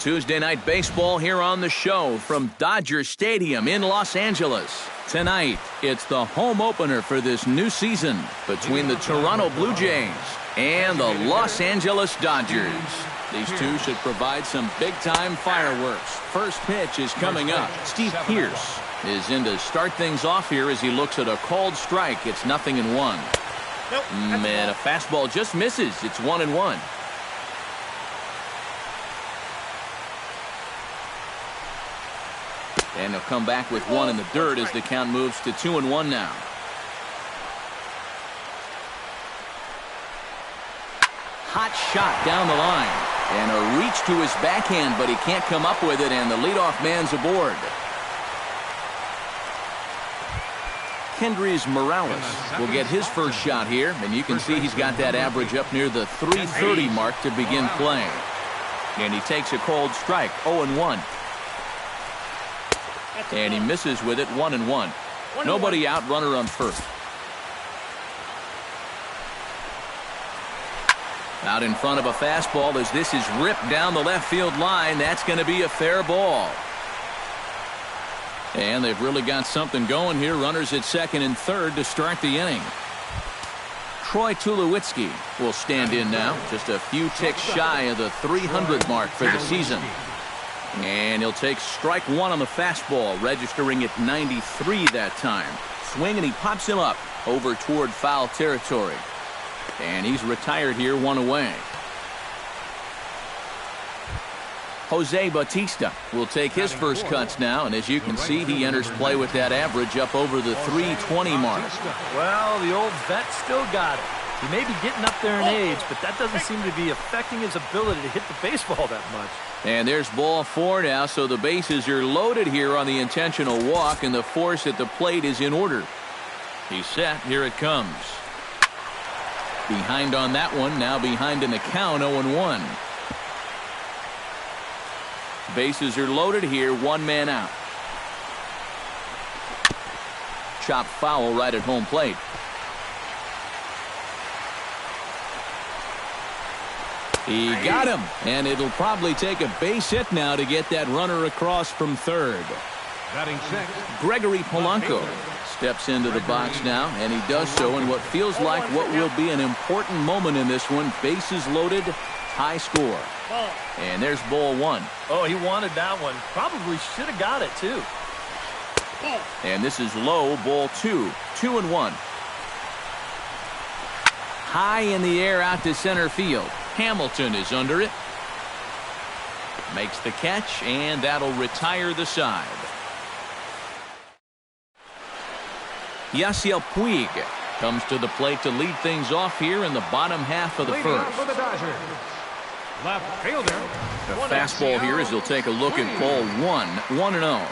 Tuesday night baseball here on the show from Dodger Stadium in Los Angeles. Tonight, it's the home opener for this new season between the Toronto Blue Jays and the Los Angeles Dodgers. These two should provide some big-time fireworks. First pitch is coming up. Steve Pearce is in to start things off here as he looks at a called strike. It's 0-1. And a fastball just misses. It's 1-1. And he'll come back with one in the dirt as the count moves to 2-1 now. Hot shot down the line. And a reach to his backhand, but he can't come up with it, and the leadoff man's aboard. Kendrys Morales will get his first shot here, and you can see he's got that average up near the 330 mark to begin playing. And he takes a cold strike, 0-1. And he misses with it, 1-1. Nobody out, runner on first. Out in front of a fastball as this is ripped down the left field line. That's going to be a fair ball. And they've really got something going here. Runners at second and third to start the inning. Troy Tulowitzki will stand in now. Just a few ticks shy of the 300 mark for the season. And he'll take strike one on the fastball, registering at 93 that time. Swing, and he pops him up over toward foul territory. And he's retired here, one away. Jose Bautista will take his first cuts now, and as you can see, he enters play with that average up over the 320 mark. Well, the old vet still got it. He may be getting up there in age, but that doesn't seem to be affecting his ability to hit the baseball that much. And there's ball four now, so the bases are loaded here on the intentional walk, and the force at the plate is in order. He's set. Here it comes. Behind on that one, now behind in the count, 0-1. Bases are loaded here, one man out. Chopped foul right at home plate. He got him, and it'll probably take a base hit now to get that runner across from third. Batting sixth, Gregory Polanco steps into the box now, and he does so in what feels like what will be an important moment in this one. Bases loaded, high score. And there's ball one. Oh, he wanted that one. Probably should have got it, too. And this is low, ball two. 2-1. High in the air out to center field. Hamilton is under it. Makes the catch, and that'll retire the side. Yasiel Puig comes to the plate to lead things off here in the bottom half of the first. left fielder. The fastball here as he'll take a look at ball one. 1-0.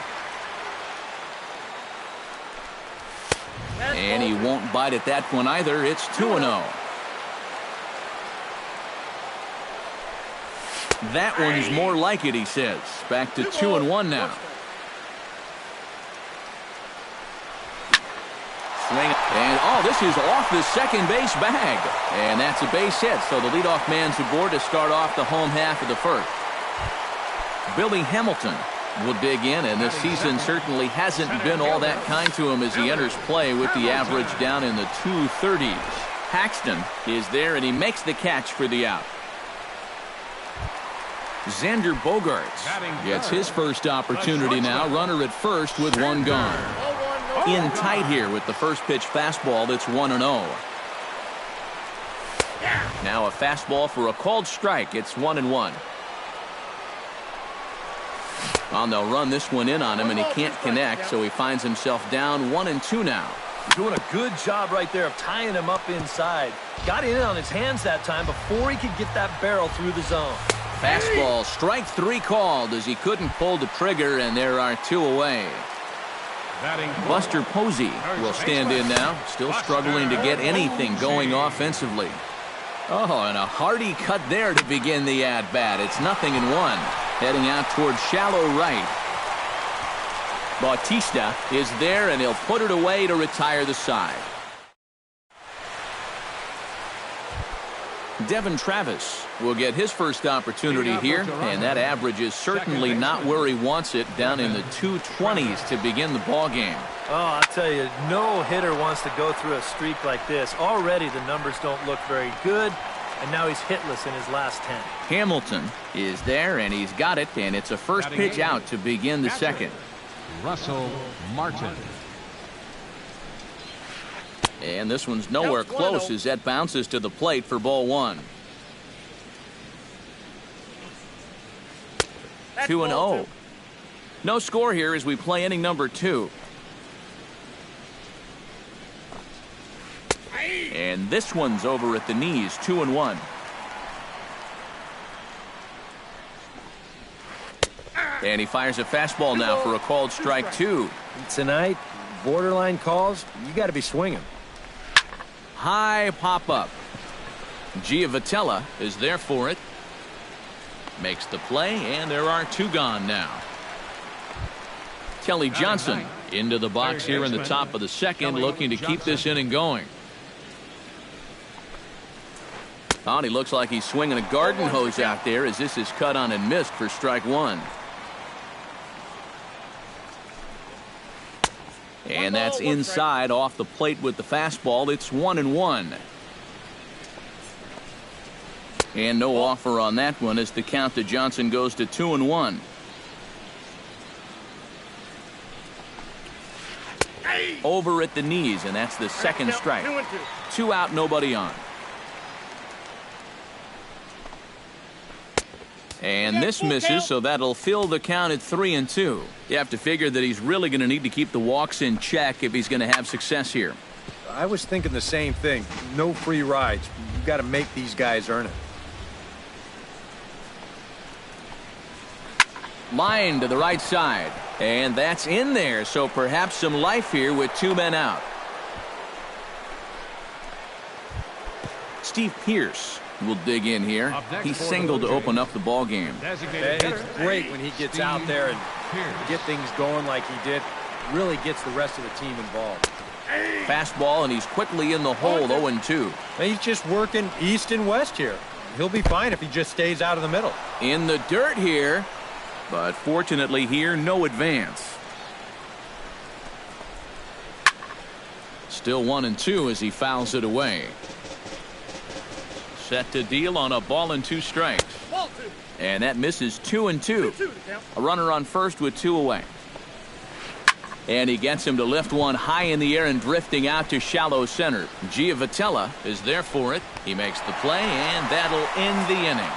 And he won't bite at that one either. It's 2-0. That one's more like it, he says. Back to 2-1 now. Swing. And, oh, this is off the second base bag. And that's a base hit. So the leadoff man's aboard to start off the home half of the first. Billy Hamilton will dig in, and this season certainly hasn't been all that kind to him as he enters play with the average down in the 230s. Paxton is there, and he makes the catch for the out. Xander Bogaerts gets his first opportunity now. Runner at first with one gone. In tight here with the first pitch fastball that's 1-0. Now a fastball for a called strike. It's 1-1. Well, they'll run this one in on him, and he can't connect, so he finds himself down 1-2 now. Doing a good job right there of tying him up inside. Got in on his hands that time before he could get that barrel through the zone. Fastball, strike three called as he couldn't pull the trigger, and there are two away. Buster Posey will stand in now, still struggling to get anything going offensively. Oh, and a hearty cut there to begin the at-bat. It's 0-1. Heading out towards shallow right. Bautista is there, and he'll put it away to retire the side. Devin Travis will get his first opportunity here, and that average is certainly not where he wants it, down in the 220s to begin the ball game. Oh, I'll tell you, no hitter wants to go through a streak like this. Already the numbers don't look very good, and now he's hitless in his last 10. Hamilton is there, and he's got it, and it's a first pitch out to begin the second. Russell Martin. And this one's nowhere close as that bounces to the plate for ball one. 2-0. No score here as we play inning number 2. And this one's over at the knees, 2-1. And he fires a fastball now for a called strike 2. Tonight, borderline calls, you got to be swinging. High pop-up. Giavotella is there for it. Makes the play, and there are 2 gone now. Kelly Johnson into the box here in the top of the second, looking to keep this inning going. Oh, he looks like he's swinging a garden hose out there as this is cut on and missed for strike 1. And that's inside off the plate with the fastball. It's 1-1. And no offer on that one as the count to Johnson goes to 2-1. Over at the knees, and that's the second strike. 2 out, nobody on. And this misses, so that'll fill the count at 3-2. You have to figure that he's really going to need to keep the walks in check if he's going to have success here. I was thinking the same thing. No free rides. You've got to make these guys earn it. Line to the right side. And that's in there, so perhaps some life here with 2 men out. Steve Pearce will dig in here. He singled to open up the ball game. It's great when he gets out there and get things going like he did. Really gets the rest of the team involved. Fastball, and he's quickly in the hole, 0-2. He's just working east and west here. He'll be fine if he just stays out of the middle. In the dirt here, but fortunately here, no advance. Still 1-2 as he fouls it away. Set to deal on a ball and 2 strikes. And that misses 2-2. A runner on first with 2 away. And he gets him to lift one high in the air and drifting out to shallow center. Giavotella is there for it. He makes the play, and that'll end the inning.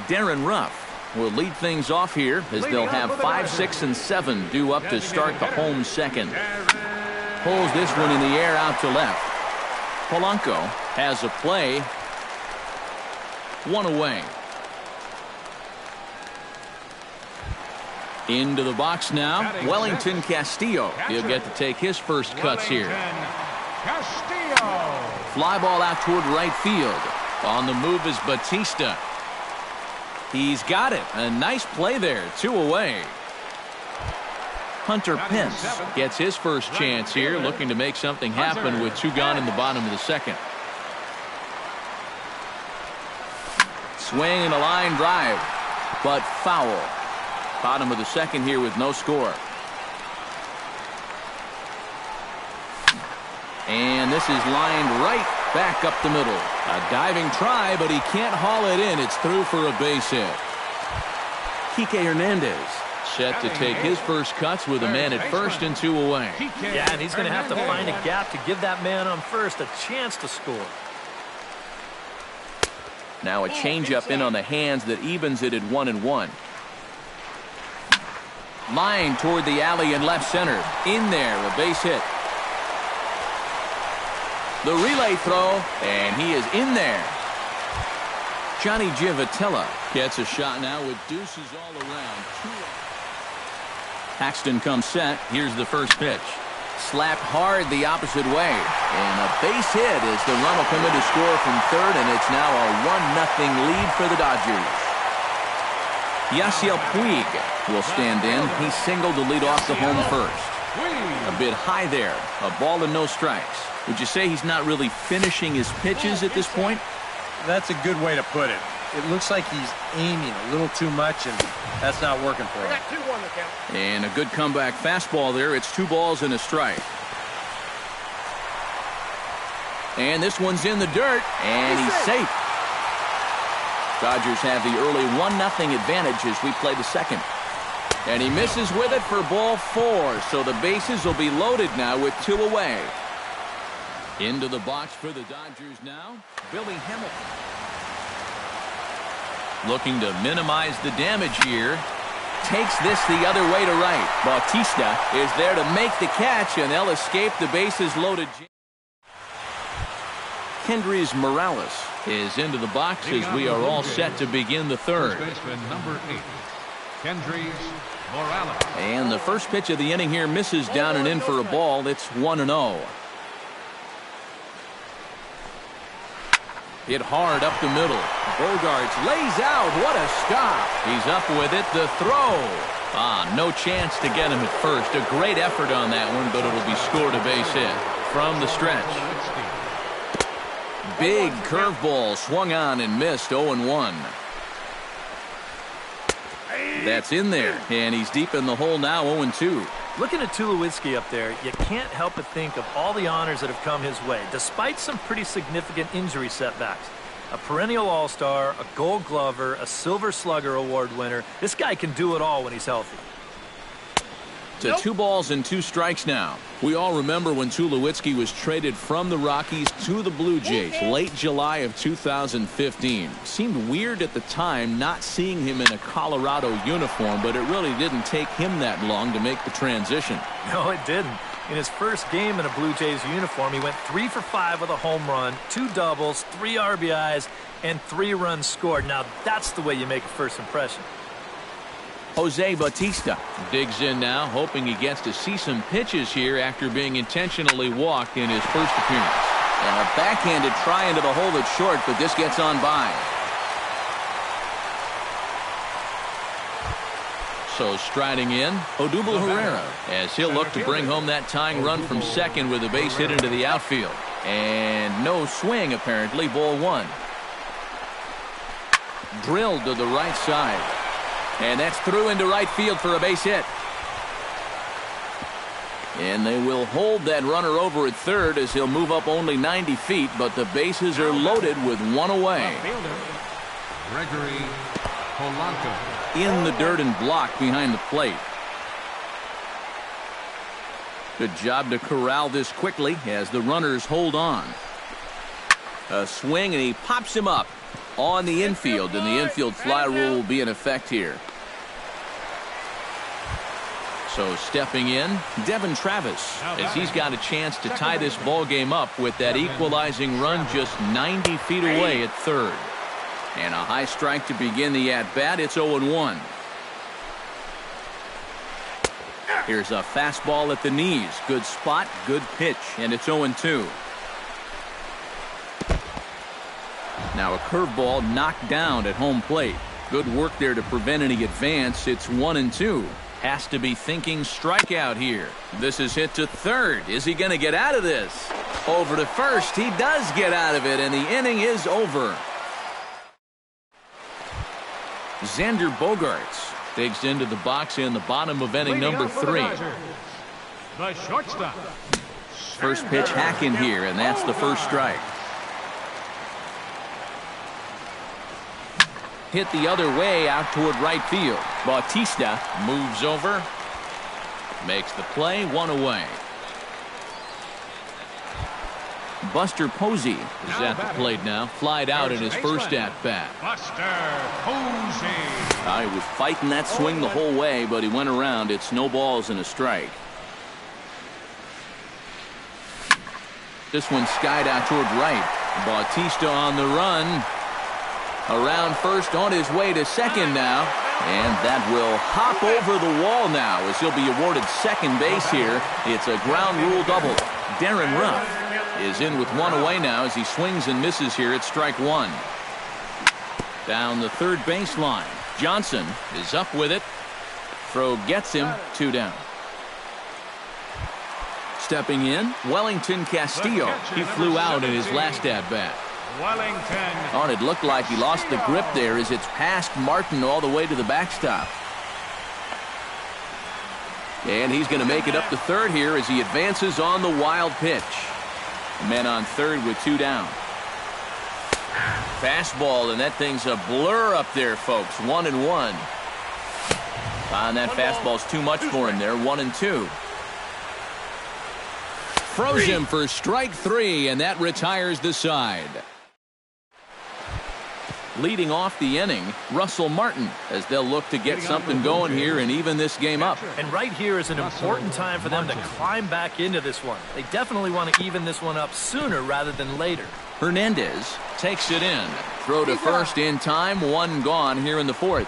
Darren Ruff will lead things off here as they'll have 5, 6, and 7 due up to start the home second. Pulls this one in the air out to left. Polanco has a play. 1 away. Into the box now, Wellington Castillo. He'll get to take his first cuts here. Fly ball out toward right field. On the move is Batista. He's got it. A nice play there. 2 away. Hunter Pence gets his first chance here, looking to make something happen with 2 gone in the bottom of the second. Swing and a line drive, but foul. Bottom of the second here with no score. And this is lined right back up the middle. A diving try, but he can't haul it in. It's through for a base hit. Kike Hernandez set to take his first cuts with a man at first and 2 away. Yeah, and he's going to have to find a gap to give that man on first a chance to score. Now a changeup in on the hands that evens it at 1-1. Line toward the alley in left center. In there, a base hit. The relay throw, and he is in there. Johnny Giavotella gets a shot now with deuces all around. Paxton comes set. Here's the first pitch. Slapped hard the opposite way. And a base hit as the run will come in to score from third, and it's now a 1-0 lead for the Dodgers. Yasiel Puig will stand in. He singled to lead off the home first. A bit high there. A ball and no strikes. Would you say he's not really finishing his pitches at this point? That's a good way to put it. It looks like he's aiming a little too much, and that's not working for him. And a good comeback fastball there. It's 2 balls and a strike. And this one's in the dirt, and he's safe. Dodgers have the early 1-0 advantage as we play the second. And he misses with it for ball 4, so the bases will be loaded now with 2 away. Into the box for the Dodgers now, Billy Hamilton. Looking to minimize the damage here. Takes this the other way to right. Bautista is there to make the catch, and they'll escape the bases loaded. Kendrys Morales is into the box as we are all set to begin the third. First baseman number 8, Kendrys Morales. And the first pitch of the inning here misses down and in for a ball. It's 1-0. Hit hard up the middle. Bogarts lays out. What a stop. He's up with it. The throw. No chance to get him at first. A great effort on that one, but it'll be scored a base hit from the stretch. Big curveball swung on and missed. 0-1. That's in there, and he's deep in the hole now. 0-2. Looking at Tulowitzki up there, you can't help but think of all the honors that have come his way, despite some pretty significant injury setbacks. A perennial all-star, a gold glover, a silver slugger award winner. This guy can do it all when he's healthy. To 2 balls and 2 strikes now. We all remember when Tulowitzki was traded from the Rockies to the Blue Jays late July of 2015. Seemed weird at the time not seeing him in a Colorado uniform, but it really didn't take him that long to make the transition. No, it didn't. In his first game in a Blue Jays uniform, he went 3 for 5 with a home run, 2 doubles, 3 RBIs, and 3 runs scored. Now, that's the way you make a first impression. Jose Bautista digs in now, hoping he gets to see some pitches here after being intentionally walked in his first appearance. And a backhanded try into the hole that's short, but this gets on by. So striding in, Odubel Herrera, as he'll look to bring home that tying run from second with a base hit into the outfield. And no swing, apparently. Ball 1. Drilled to the right side. And that's through into right field for a base hit. And they will hold that runner over at third as he'll move up only 90 feet, but the bases are loaded with 1 away. Gregory Polanco. In the dirt and blocked behind the plate. Good job to corral this quickly as the runners hold on. A swing, and he pops him up on the infield, and the infield fly rule will be in effect here. So stepping in, Devin Travis, as he's got a chance to tie this ball game up with that equalizing run just 90 feet away at third. And a high strike to begin the at-bat. It's 0-1. Here's a fastball at the knees. Good spot, good pitch, and it's 0-2. Now a curveball knocked down at home plate. Good work there to prevent any advance. It's 1-2. Has to be thinking strikeout here. This is hit to third. Is he going to get out of this? Over to first. He does get out of it, and the inning is over. Xander Bogaerts digs into the box in the bottom of inning number 3. The shortstop. First pitch hacking here, and that's the first strike. Hit the other way out toward right field. Bautista moves over, makes the play, 1 away. Buster Posey is at the plate now. Flied out in his first at-bat. Buster Posey. He was fighting that swing the whole way, but he went around. It's no balls and a strike. This one skied out toward right. Bautista on the run. Around first, on his way to second now. And that will hop over the wall now as he'll be awarded second base here. It's a ground rule double. Darren Ruff is in with 1 away now as he swings and misses here at strike 1. Down the third baseline. Johnson is up with it. Throw gets him, 2 down. Stepping in, Wellington Castillo. He flew out in his last at-bat. Wellington. Oh, and it looked like he lost the grip there as it's past Martin all the way to the backstop. And he's going to make it up to third here as he advances on the wild pitch. Men on third with 2 down. Fastball, and that thing's a blur up there, folks. 1-1. And that fastball's too much for him there. 1-2. Froze him for strike 3, and that retires the side. Leading off the inning, Russell Martin, as they'll look to get something going here and even this game up. And right here is an important time for them to climb back into this one. They definitely want to even this one up sooner rather than later. Hernandez takes it in. Throw to first in time. 1 gone here in the 4th.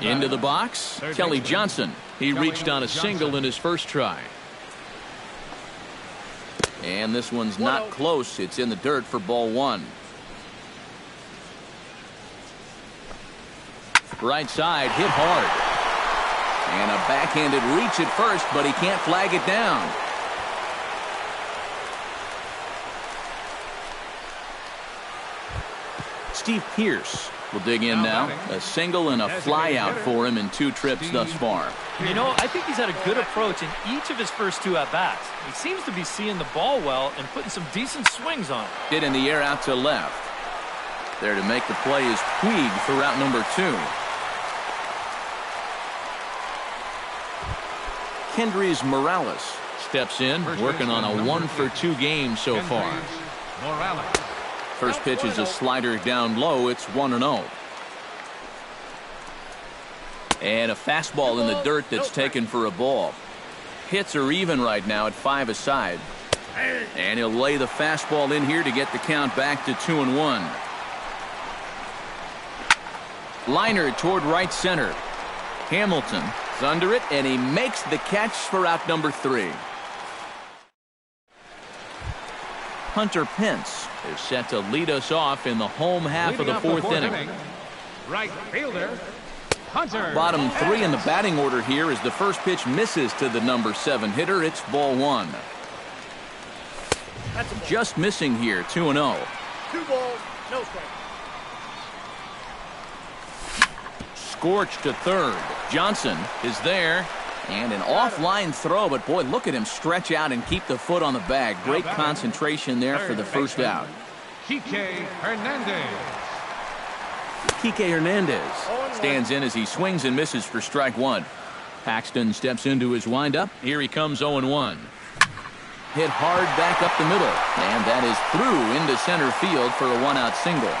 Into the box, Kelly Johnson. He reached on a single in his first try. And this one's not close. It's in the dirt for ball 1. Right side, hit hard. And a backhanded reach at first, but he can't flag it down. Steve Pearce will dig in now. A single and a fly out for him in 2 trips thus far. You know, I think he's had a good approach in each of his first 2 at-bats. He seems to be seeing the ball well and putting some decent swings on it. Hit in the air out to left. There to make the play is Puig for route number 2. Kendrys Morales steps in, working on a 1-for-2 game so far. First pitch is a slider down low. It's 1-0. And a fastball in the dirt that's taken for a ball. Hits are even right now at 5 aside. And he'll lay the fastball in here to get the count back to 2-1. Liner toward right center. Hamilton is under it, and he makes the catch for out number 3. Hunter Pence is set to lead us off in the home half of the 4th inning. Right fielder, Hunter. Bottom 3 in the batting order here as the first pitch misses to the number 7 hitter. It's ball 1. Just missing here, 2-0. 2 balls, no strike. Scorched to third. Johnson is there. And an offline throw, but boy, look at him stretch out and keep the foot on the bag. Great concentration there for the first out. Kike Hernandez. Kike Hernandez stands in as he swings and misses for strike 1. Paxton steps into his windup. Here he comes 0-1. Hit hard back up the middle. And that is through into center field for a 1-out single.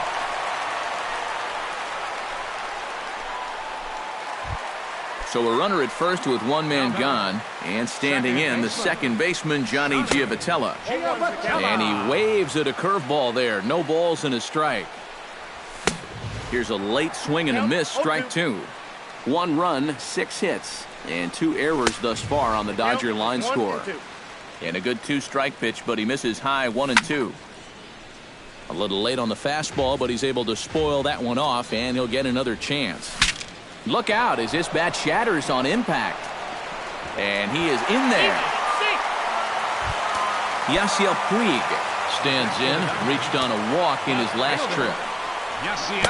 So a runner at first with 1 man gone, and standing in the second baseman, Johnny Giavotella. And he waves at a curveball there. No balls and a strike. Here's a late swing and a miss, strike 2. 1 run, 6 hits, and 2 errors thus far on the Dodger line score. And a good 2-strike pitch, but he misses high, 1-2. A little late on the fastball, but he's able to spoil that one off, and he'll get another chance. Look out as this bat shatters on impact. And he is in there. Yasiel Puig stands in, reached on a walk in his last trip.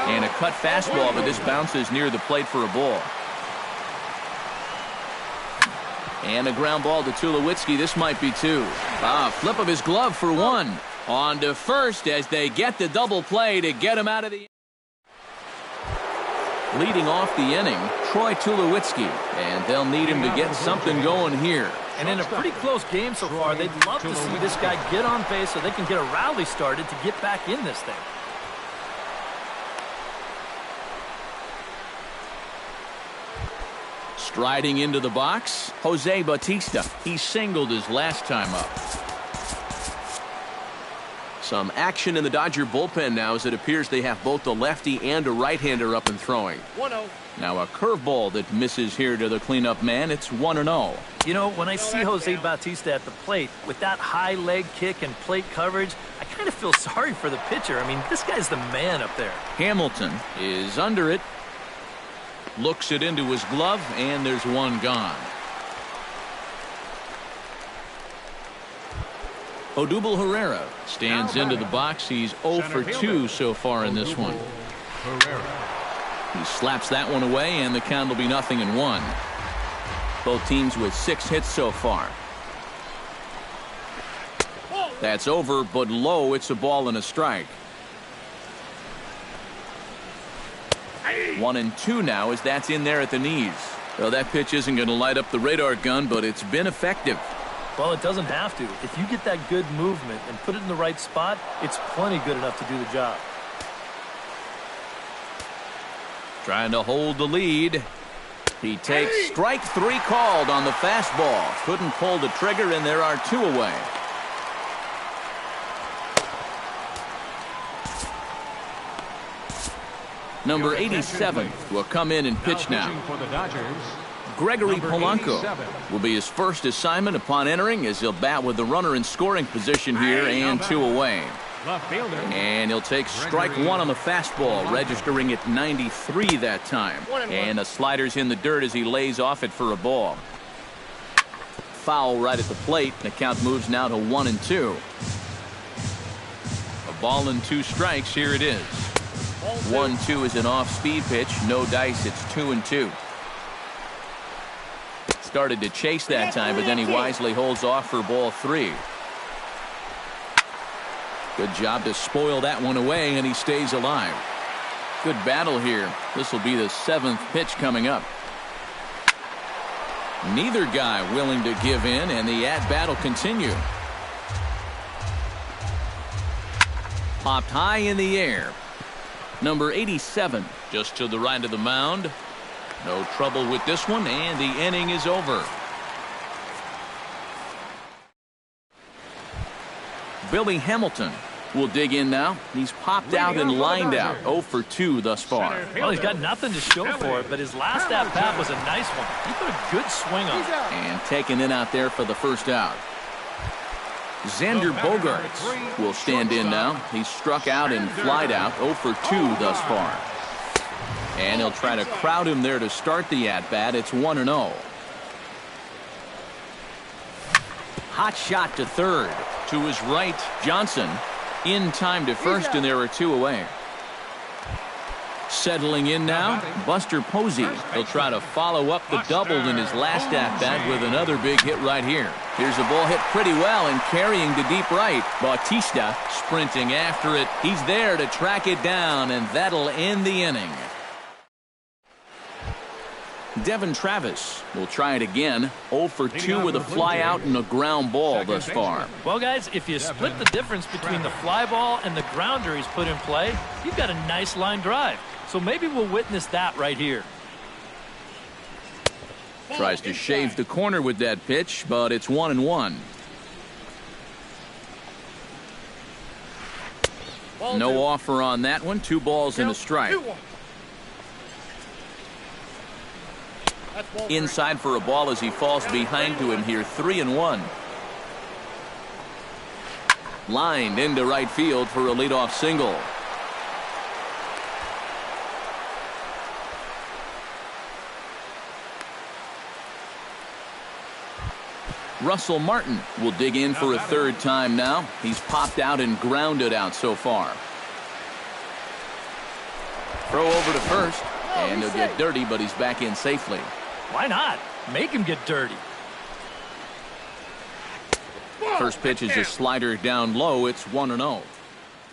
And a cut fastball, but this bounces near the plate for a ball. And a ground ball to Tulowitzki. This might be 2. Flip of his glove for 1. On to first as they get the double play to get him out of the... Leading off the inning, Troy Tulowitzki, and they'll need him to get something going here. And in a pretty close game so far, they'd love to see this guy get on base so they can get a rally started to get back in this thing. Striding into the box, Jose Bautista. He singled his last time up. Some action in the Dodger bullpen now as it appears they have both the lefty and a right-hander up and throwing. 1-0. Now a curveball that misses here to the cleanup man. It's 1-0. You know, when I see Jose Bautista at the plate with that high leg kick and plate coverage, I kind of feel sorry for the pitcher. I mean, this guy's the man up there. Hamilton is under it. Looks it into his glove, and there's one gone. Odubel Herrera stands into the box. He's 0 for 2 so far in this one. He slaps that one away, and the count will be 0-1. Both teams with 6 hits so far. That's over, but low. It's a ball and a strike. 1-2 now as that's in there at the knees. Well, that pitch isn't going to light up the radar gun, but it's been effective. Well, it doesn't have to. If you get that good movement and put it in the right spot, it's plenty good enough to do the job. Trying to hold the lead. He takes strike 3 called on the fastball. Couldn't pull the trigger, and there are 2 away. Number 87 will come in and pitch now. Gregory Polanco will be his first assignment upon entering, as he'll bat with the runner in scoring position here and 2 away. And he'll take strike 1 on the fastball, registering at 93 that time. And the slider's in the dirt as he lays off it for a ball. Foul right at the plate. The count moves now to 1-2. A ball and 2 strikes. Here it is. 1-2 is an off-speed pitch. No dice. It's 2-2. Started to chase that time, but then he wisely holds off for ball 3. Good job to spoil that one away, and he stays alive. Good battle here. This will be the 7th pitch coming up. Neither guy willing to give in, and the at-bat will continue. Popped high in the air. Number 87 just to the right of the mound. No trouble with this one, and the inning is over. Billy Hamilton will dig in now. He's popped out and lined out. 0 for 2 thus far. Well, he's got nothing to show for it, but his last at-bat was a nice one. He put a good swing on it. And taken in out there for the first out. Xander Bogaerts will stand in now. He's struck out and flied out. 0 for 2 thus far. And he'll try to crowd him there to start the at-bat. It's 1-0. Hot shot to third. To his right, Johnson in time to first, and there are 2 away. Settling in now, Buster Posey. He'll try to follow up the double in his last at-bat with another big hit right here. Here's a ball hit pretty well and carrying to deep right. Bautista sprinting after it. He's there to track it down, and that'll end the inning. Devin Travis will try it again. 0 for 2 with a fly out and a ground ball thus far. Well, guys, if you split the difference between the fly ball and the grounder he's put in play, you've got a nice line drive. So maybe we'll witness that right here. Tries to shave the corner with that pitch, but it's 1-1. No offer on that one. 2 balls and a strike. Inside for a ball as he falls behind to him here. 3-1. Lined into right field for a leadoff single. Russell Martin will dig in for a 3rd time now. He's popped out and grounded out so far. Throw over to first, and he'll get dirty, but he's back in safely. Why not? Make him get dirty. First pitch is a slider down low. It's 1-0.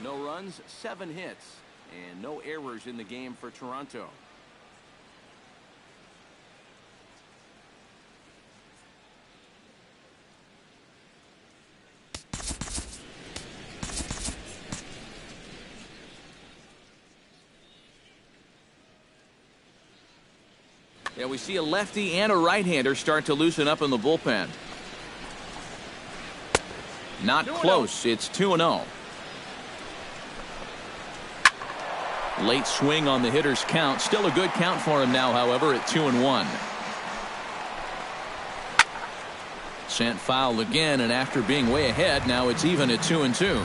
No runs, 7 hits, and no errors in the game for Toronto. Yeah, we see a lefty and a right-hander start to loosen up in the bullpen. Not close. It's 2-0. Late swing on the hitter's count. Still a good count for him now, however, at 2-1. Sent foul again, and after being way ahead, now it's even at 2-2.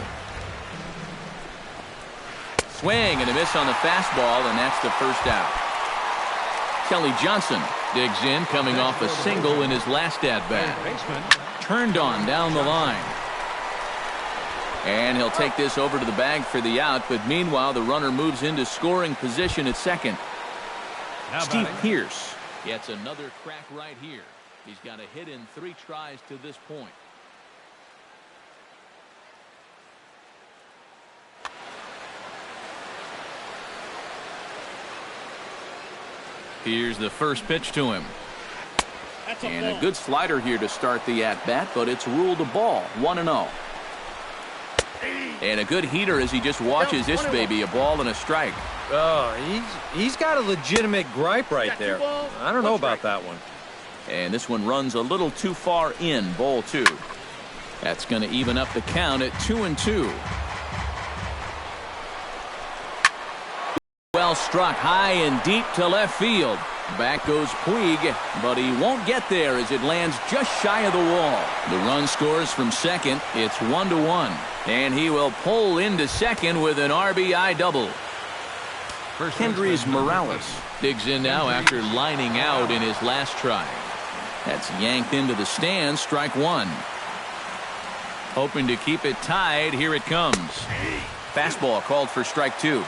Swing and a miss on the fastball, and that's the first out. Kelly Johnson digs in, coming off a single in his last at-bat. Turned on down the line. And he'll take this over to the bag for the out, but meanwhile the runner moves into scoring position at second. Steve Pearce gets another crack right here. He's got a hit in 3 tries to this point. Here's the first pitch to him. And a good slider here to start the at-bat, but it's ruled a ball, 1-0. And a good heater as he just watches this baby, a ball and a strike. Oh, he's got a legitimate gripe right there. I don't know about that one. And this one runs a little too far in, ball 2. That's going to even up the count at 2-2. Well struck high and deep to left field. Back goes Puig, but he won't get there as it lands just shy of the wall. The run scores from second. It's 1-1. And he will pull into second with an RBI double. Kendrys Morales digs in now after lining out in his last try. That's yanked into the stands, strike 1. Hoping to keep it tied, here it comes. Fastball called for strike 2.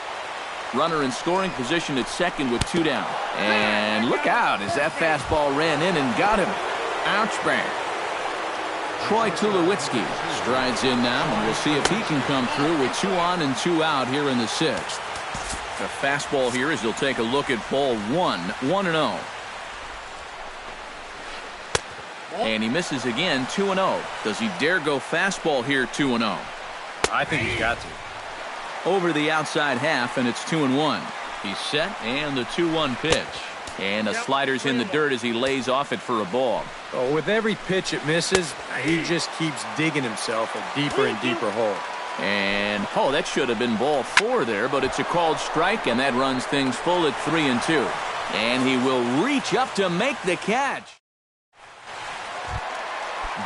Runner in scoring position at second with 2 down. And look out as that fastball ran in and got him. Ouch bang. Troy Tulowitzki strides in now, and we'll see if he can come through with 2 on and 2 out here in the 6th. The fastball here as he'll take a look at ball 1, 1-0. And he misses again, 2-0. Does he dare go fastball here, 2-0? I think he's got to. Over the outside half, and it's 2-1. He's set, and the 2-1 pitch. And the slider's in the dirt as he lays off it for a ball. Oh, with every pitch it misses, he just keeps digging himself a deeper and deeper hole. And, oh, that should have been ball 4 there, but it's a called strike, and that runs things full at 3-2. And he will reach up to make the catch.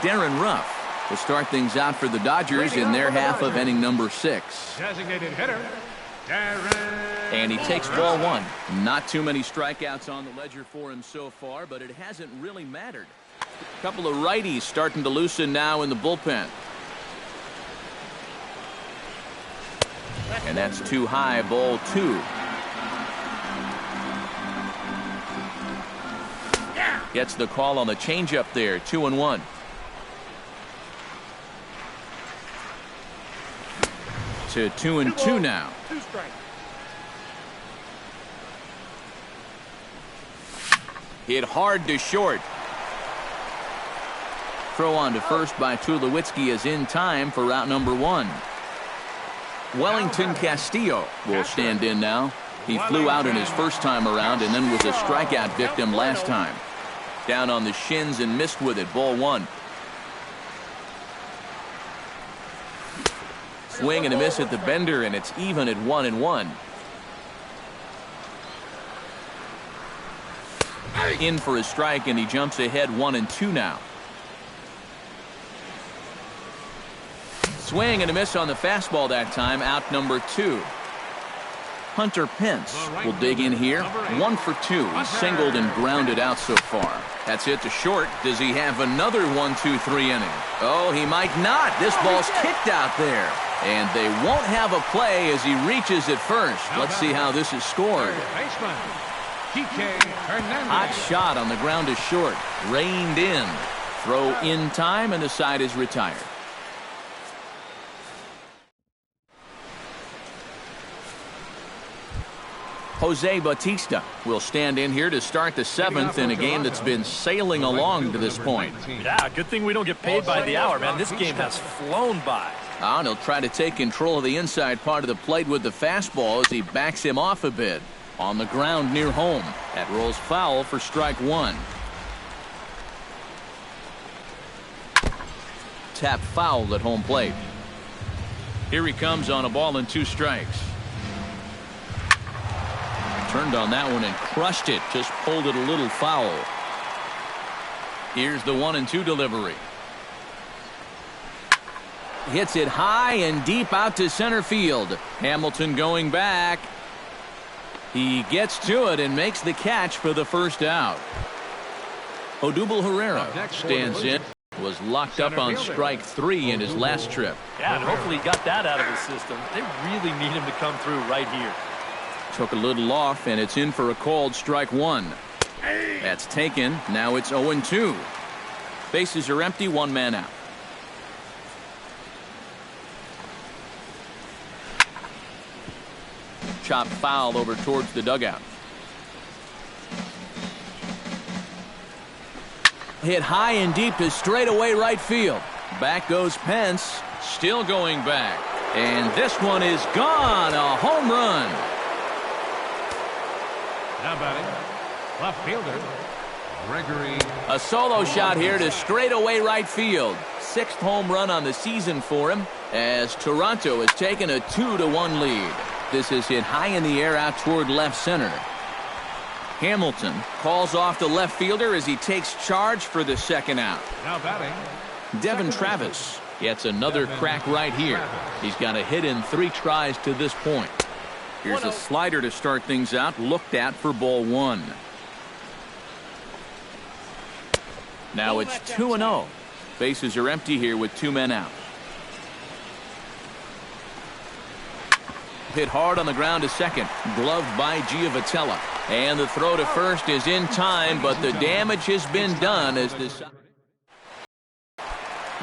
Darren Ruff will start things out for the Dodgers in their half of inning number 6. Designated hitter, Darren. And he takes ball 1. Not too many strikeouts on the ledger for him so far, but it hasn't really mattered. A couple of righties starting to loosen now in the bullpen. And that's too high, ball 2. Gets the call on the changeup there, 2-1. To 2-2 now. Hit hard to short. Throw on to first by Tulowitzki is in time for route number 1. Wellington Castillo will stand in now. He flew out in his first time around and then was a strikeout victim last time. Down on the shins and missed with it, ball 1. Swing and a miss at the bender, and it's even at 1-1. In for a strike, and he jumps ahead 1-2 now. Swing and a miss on the fastball that time, out number 2. Hunter Pence will dig in here. 1 for 2. He's singled and grounded out so far. That's it to short. Does he have another 1-2-3 inning? Oh, he might not. This ball's kicked out there. And they won't have a play as he reaches at first. Let's see how this is scored. Hot shot on the ground is short. Reined in. Throw in time, and the side is retired. Jose Bautista will stand in here to start the 7th in a game that's been sailing along to this point. Yeah, good thing we don't get paid by the hour, man. This game has flown by. And he'll try to take control of the inside part of the plate with the fastball as he backs him off a bit. On the ground near home. That rolls foul for strike 1. Tap foul at home plate. Here he comes on a ball and 2 strikes. Turned on that one and crushed it. Just pulled it a little foul. Here's the 1-2 delivery. Hits it high and deep out to center field. Hamilton going back. He gets to it and makes the catch for the first out. Odubel Herrera stands in. Was locked up on strike 3 in his last trip. Yeah, and hopefully he got that out of his system. They really need him to come through right here. Took a little off, and it's in for a called strike 1. That's taken. Now it's 0-2. Bases are empty, 1 man out. Chopped foul over towards the dugout. Hit high and deep to straightaway right field. Back goes Pence, still going back. And this one is gone, a home run. Now batting, left fielder, Gregory. A solo shot here to straightaway right field. 6th home run on the season for him as Toronto has taken a 2-1 lead. This is hit high in the air out toward left center. Hamilton calls off the left fielder as he takes charge for the second out. Now batting, Devin Travis gets another crack right here. He's got a hit in 3 tries to this point. Here's a slider to start things out, looked at for ball 1. Now it's 2-0. Bases are empty here with 2 men out. Hit hard on the ground to second. Gloved by Giovitella. And the throw to first is in time, but the damage has been done as this.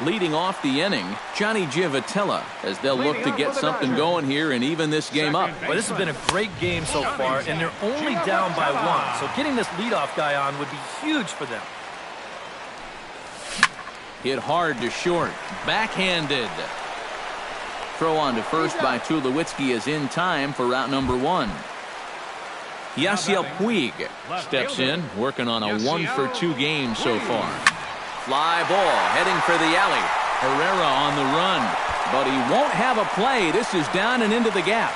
Leading off the inning, Johnny Giovitella, as they'll look to get something going here and even this game up. Well, this has been a great game so far, and they're only down by 1. So getting this leadoff guy on would be huge for them. Hit hard to short. Backhanded. Throw on to first by Tulowitzki is in time for route number 1. Yasiel Puig steps in, working on a 1-for-2 game so far. Fly ball heading for the alley. Herrera on the run, but he won't have a play. This is down and into the gap.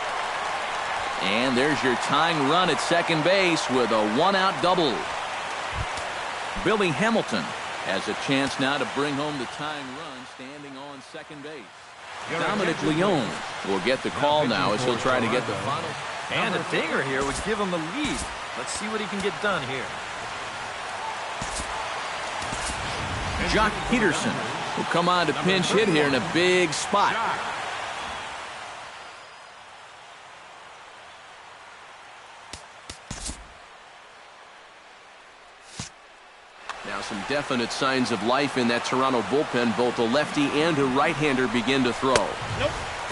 And there's your tying run at second base with a 1-out double. Billy Hamilton has a chance now to bring home the tying run standing on second base. Dominic Leone will get the call now as he'll try to get the final. And a dinger here would give him the lead. Let's see what he can get done here. Jock Peterson will come on to pinch hit here in a big spot. Now some definite signs of life in that Toronto bullpen. Both a lefty and a right-hander begin to throw.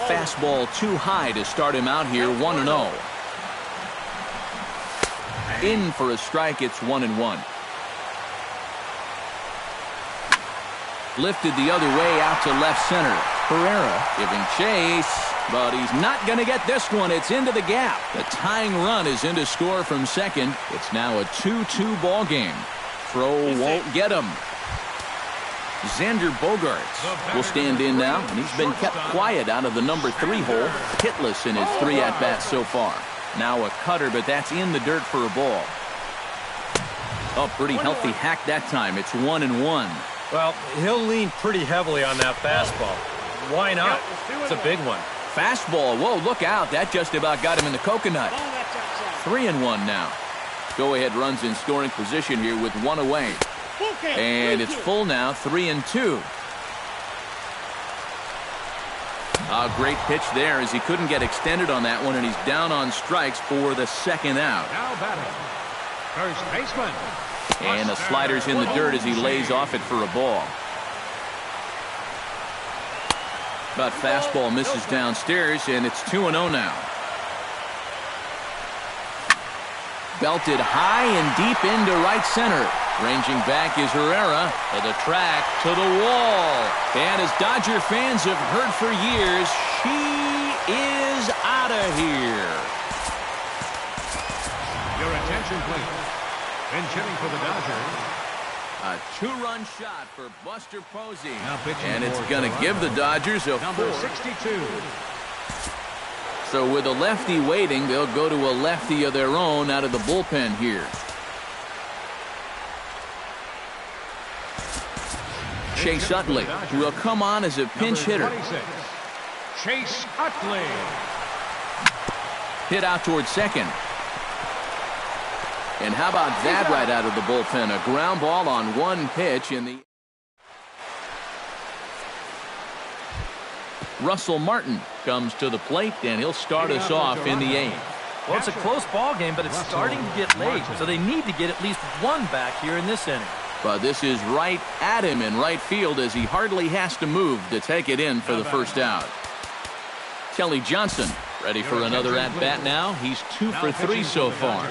Fastball too high to start him out here, 1-0. In for a strike, it's 1-1. Lifted the other way out to left center. Herrera giving chase, but he's not going to get this one. It's into the gap. The tying run is in to score from second. It's now a 2-2 ball game. Throw won't get him. Xander Bogaerts will stand in now, and he's been kept quiet out of the number 3 hole. Hitless in his 3 at-bats so far. Now a cutter, but that's in the dirt for a ball. Oh, pretty healthy hack that time. It's 1-1. Well, he'll lean pretty heavily on that fastball. Why not? It's a big one. Fastball. Whoa, look out. That just about got him in the coconut. 3-1 now. Go-ahead runs in scoring position here with 1 away. And it's full now, 3-2. A great pitch there as he couldn't get extended on that one, and he's down on strikes for the second out. Now batting, first baseman. And the slider's in the dirt as he lays off it for a ball. But fastball misses downstairs, and it's 2-0 now. Belted high and deep into right center. Ranging back is Herrera to the track, to the wall. And as Dodger fans have heard for years, she is out of here. Your attention, please. In hitting for the Dodgers. A 2-run shot for Buster Posey. Now pitching And it's for going to give the Dodgers a number 4. 62. So with a lefty waiting, they'll go to a lefty of their own out of the bullpen here. Chase Utley will come on as a pinch hitter. 26, Chase Utley. Hit out towards second. And how about that right out of the bullpen? A ground ball on one pitch in the... Russell Martin comes to the plate, and he'll start us off in the eighth. Well, it's a close ball game, but it's starting to get late, so they need to get at least one back here in this inning. But this is right at him in right field as he hardly has to move to take it in for the first out. Kelly Johnson ready for another at-bat now. He's 2 for 3 so far.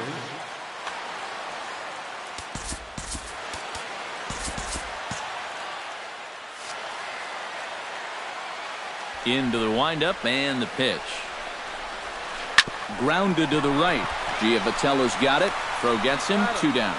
Into the windup and the pitch. Grounded to the right. Giavatello's got it. Throw gets him. 2 down.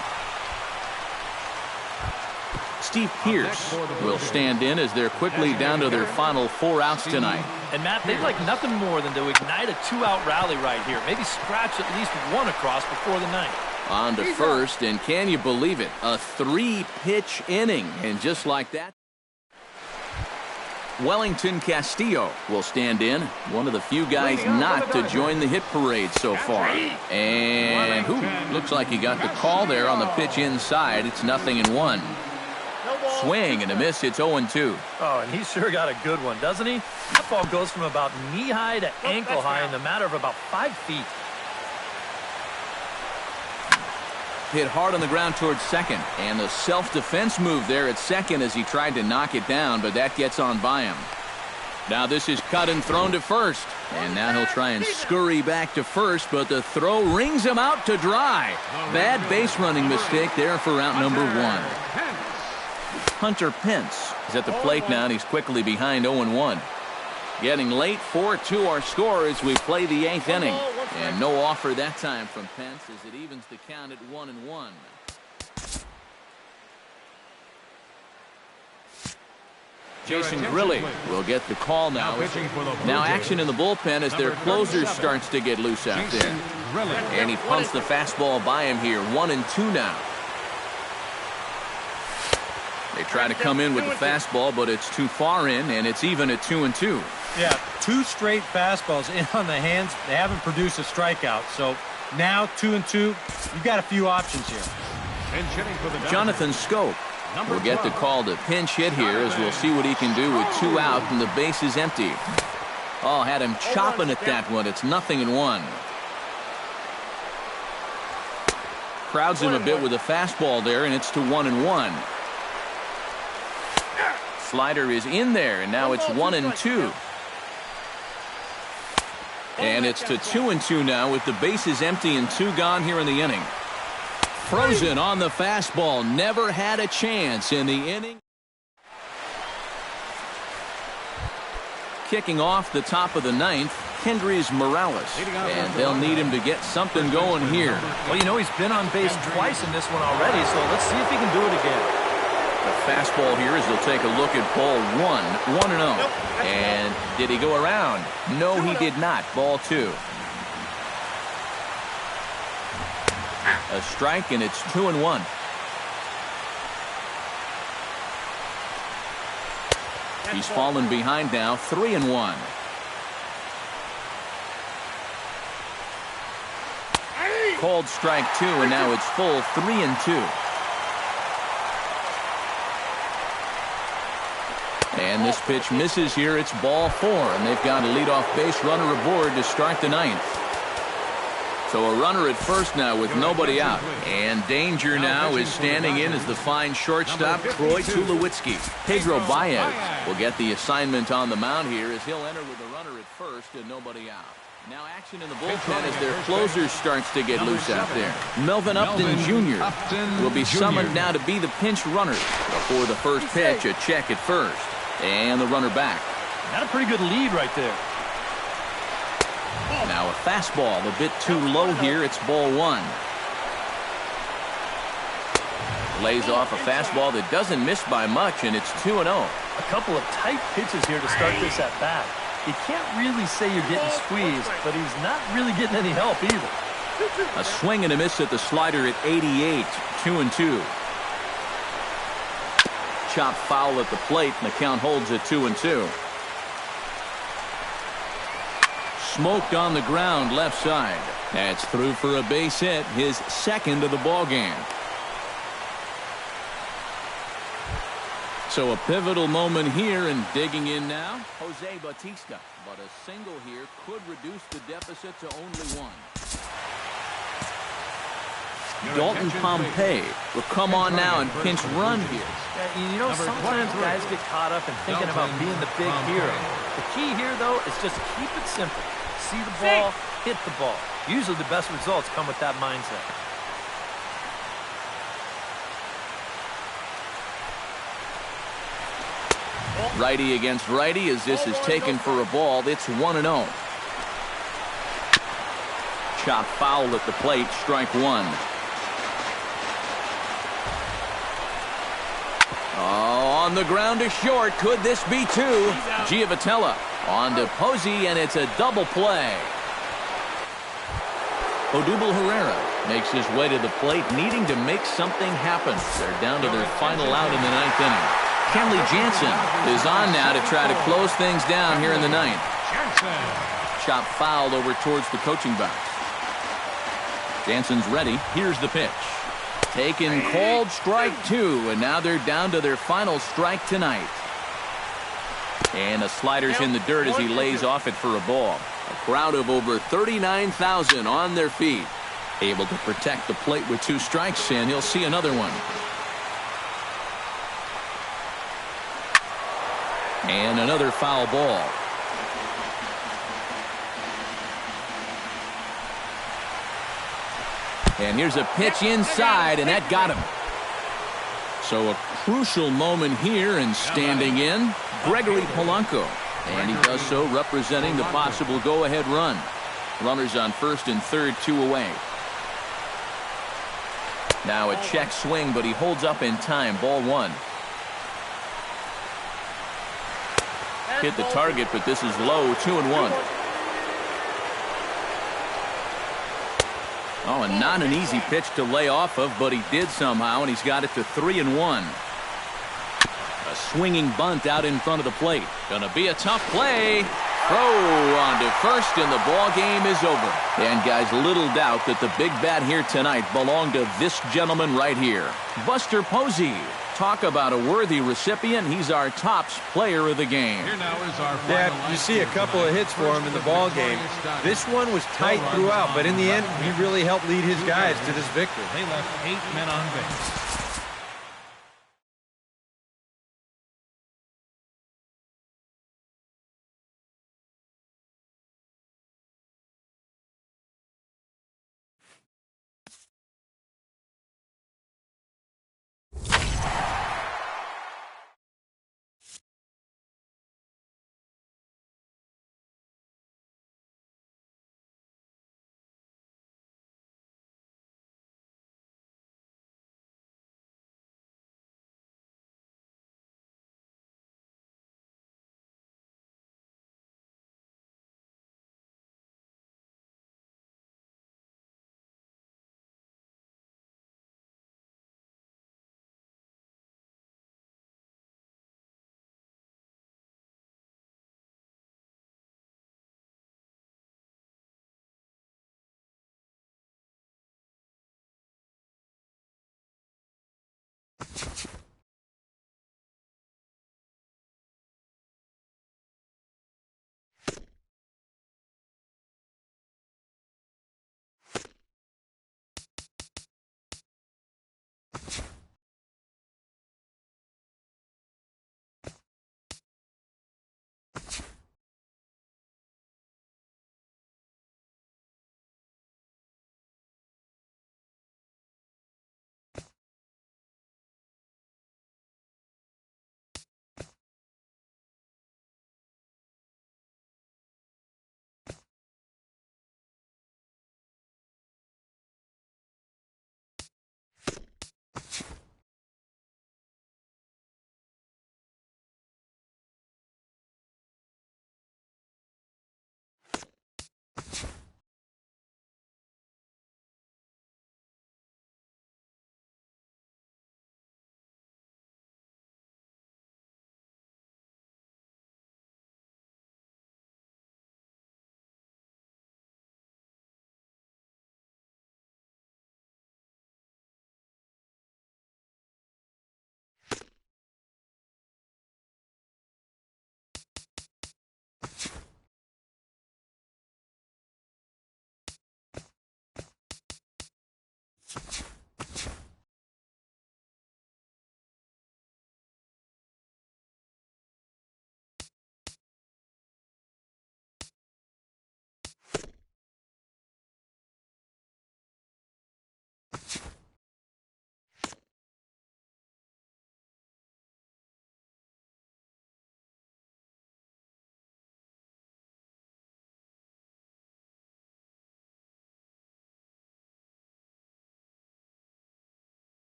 Steve Pearce will stand in as they're quickly down to their final 4 outs tonight. And Matt, they'd like nothing more than to ignite a 2-out rally right here. Maybe scratch at least one across before the ninth. On to first, and can you believe it? A 3-pitch inning, and just like that, Wellington Castillo will stand in, one of the few guys not to join the hit parade so far. And looks like he got the call there on the pitch inside. It's 0-1. Swing and a miss. It's 0-2. Oh, and he sure got a good one, doesn't he? That ball goes from about knee-high to ankle-high in the matter of about 5 feet. Hit hard on the ground towards second, and the self-defense move there at second as he tried to knock it down, but that gets on by him. Now this is cut and thrown to first, and now he'll try and scurry back to first, but the throw rings him out to dry. Bad base running mistake there for out number 1. Hunter Pence is at the plate now, and he's quickly behind 0-1. Getting late, 4-2 our score as we play the 8th inning. And no offer that time from Pence as it evens the count at 1-1. Jason Grilli will get the call now. Now action in the bullpen as their closer starts to get loose out there. And he pumps the fastball by him here. 1-2 now. They try to come in with the fastball, but it's too far in, and it's even at 2-2. Yeah, 2 straight fastballs in on the hands. They haven't produced a strikeout. So now 2-2, you've got a few options here. Jonathan Scope will get the call to pinch hit here as we'll see what he can do with 2 out and the base is empty. Oh, had him chopping at that one. It's 0-1. Crowds him a bit with a fastball there, and it's to 1-1. Slider is in there, and now it's 1-2. And it's to 2-2 now with the bases empty and 2 gone here in the inning. Frozen on the fastball. Never had a chance in the inning. Kicking off the top of the 9th, Kendrys Morales. And they'll need him to get something going here. Well, you know, he's been on base twice in this one already, so let's see if he can do it again. The fastball here as they'll take a look at ball 1, 1-0. And did he go around? No, he did not. Ball 2. A strike, and it's 2-1. He's fallen behind now, 3-1. Called strike 2, and now it's full 3-2. And this pitch misses here. It's ball 4, and they've got a leadoff base runner aboard to start the 9th. So a runner at first now with nobody out. And danger now is standing in as the fine shortstop, Troy Tulowitzki. Pedro Baez will get the assignment on the mound here as he'll enter with a runner at first and nobody out. Now action in the bullpen as their closer starts to get loose out there. Melvin Upton Jr. will be summoned now to be the pinch runner before the first pitch. A check at first. And the runner back. Got a pretty good lead right there. Now a fastball a bit too low here. It's ball 1. Lays off a fastball that doesn't miss by much, and it's 2-0. A couple of tight pitches here to start this at bat. You can't really say you're getting squeezed, but he's not really getting any help either. A swing and a miss at the slider at 88. 2-2. Chop foul at the plate, and the count holds at 2-2. Smoked on the ground left side. That's through for a base hit, his second of the ball game. So a pivotal moment here, and digging in now, Jose Bautista. But a single here could reduce the deficit to only one. Dalton Pompey will come on now and pinch run here. Yeah, you know, sometimes guys get caught up in thinking about being the big hero. The key here, though, is just keep it simple. See the ball, hit the ball. Usually the best results come with that mindset. Righty against righty as this is taken for a ball. It's 1-0. Chop foul at the plate, strike one. Oh, on the ground to short. Could this be two? Giavotella on to Posey, and it's a double play. Odubel Herrera makes his way to the plate, needing to make something happen. They're down to their final out in the ninth inning. Kenley Jansen is on now to try to close things down here in the ninth. Chop fouled over towards the coaching box. Jansen's ready. Here's the pitch. Taken, called, strike two, and now they're down to their final strike tonight. And the slider's in the dirt as he lays off it for a ball. A crowd of over 39,000 on their feet. Able to protect the plate with two strikes, and he'll see another one. And another foul ball. And here's a pitch inside, and that got him. So a crucial moment here, and standing in, Gregory Polanco. And he does so representing the possible go-ahead run. Runners on first and third, two away. Now a check swing, but he holds up in time. Ball one. Hit the target, but this is low. 2-1. Oh, and not an easy pitch to lay off of, but he did somehow, and he's got it to 3-1. A swinging bunt out in front of the plate. Gonna be a tough play. Throw on to first, and the ball game is over. And guys, little doubt that the big bat here tonight belonged to this gentleman right here, Buster Posey. Talk about a worthy recipient. He's our tops player of the game. Here now is our Yeah, you see a couple of hits for him in the ball game. This one was tight throughout, but in the end, he really helped lead his guys to this victory. They left 8 men on base.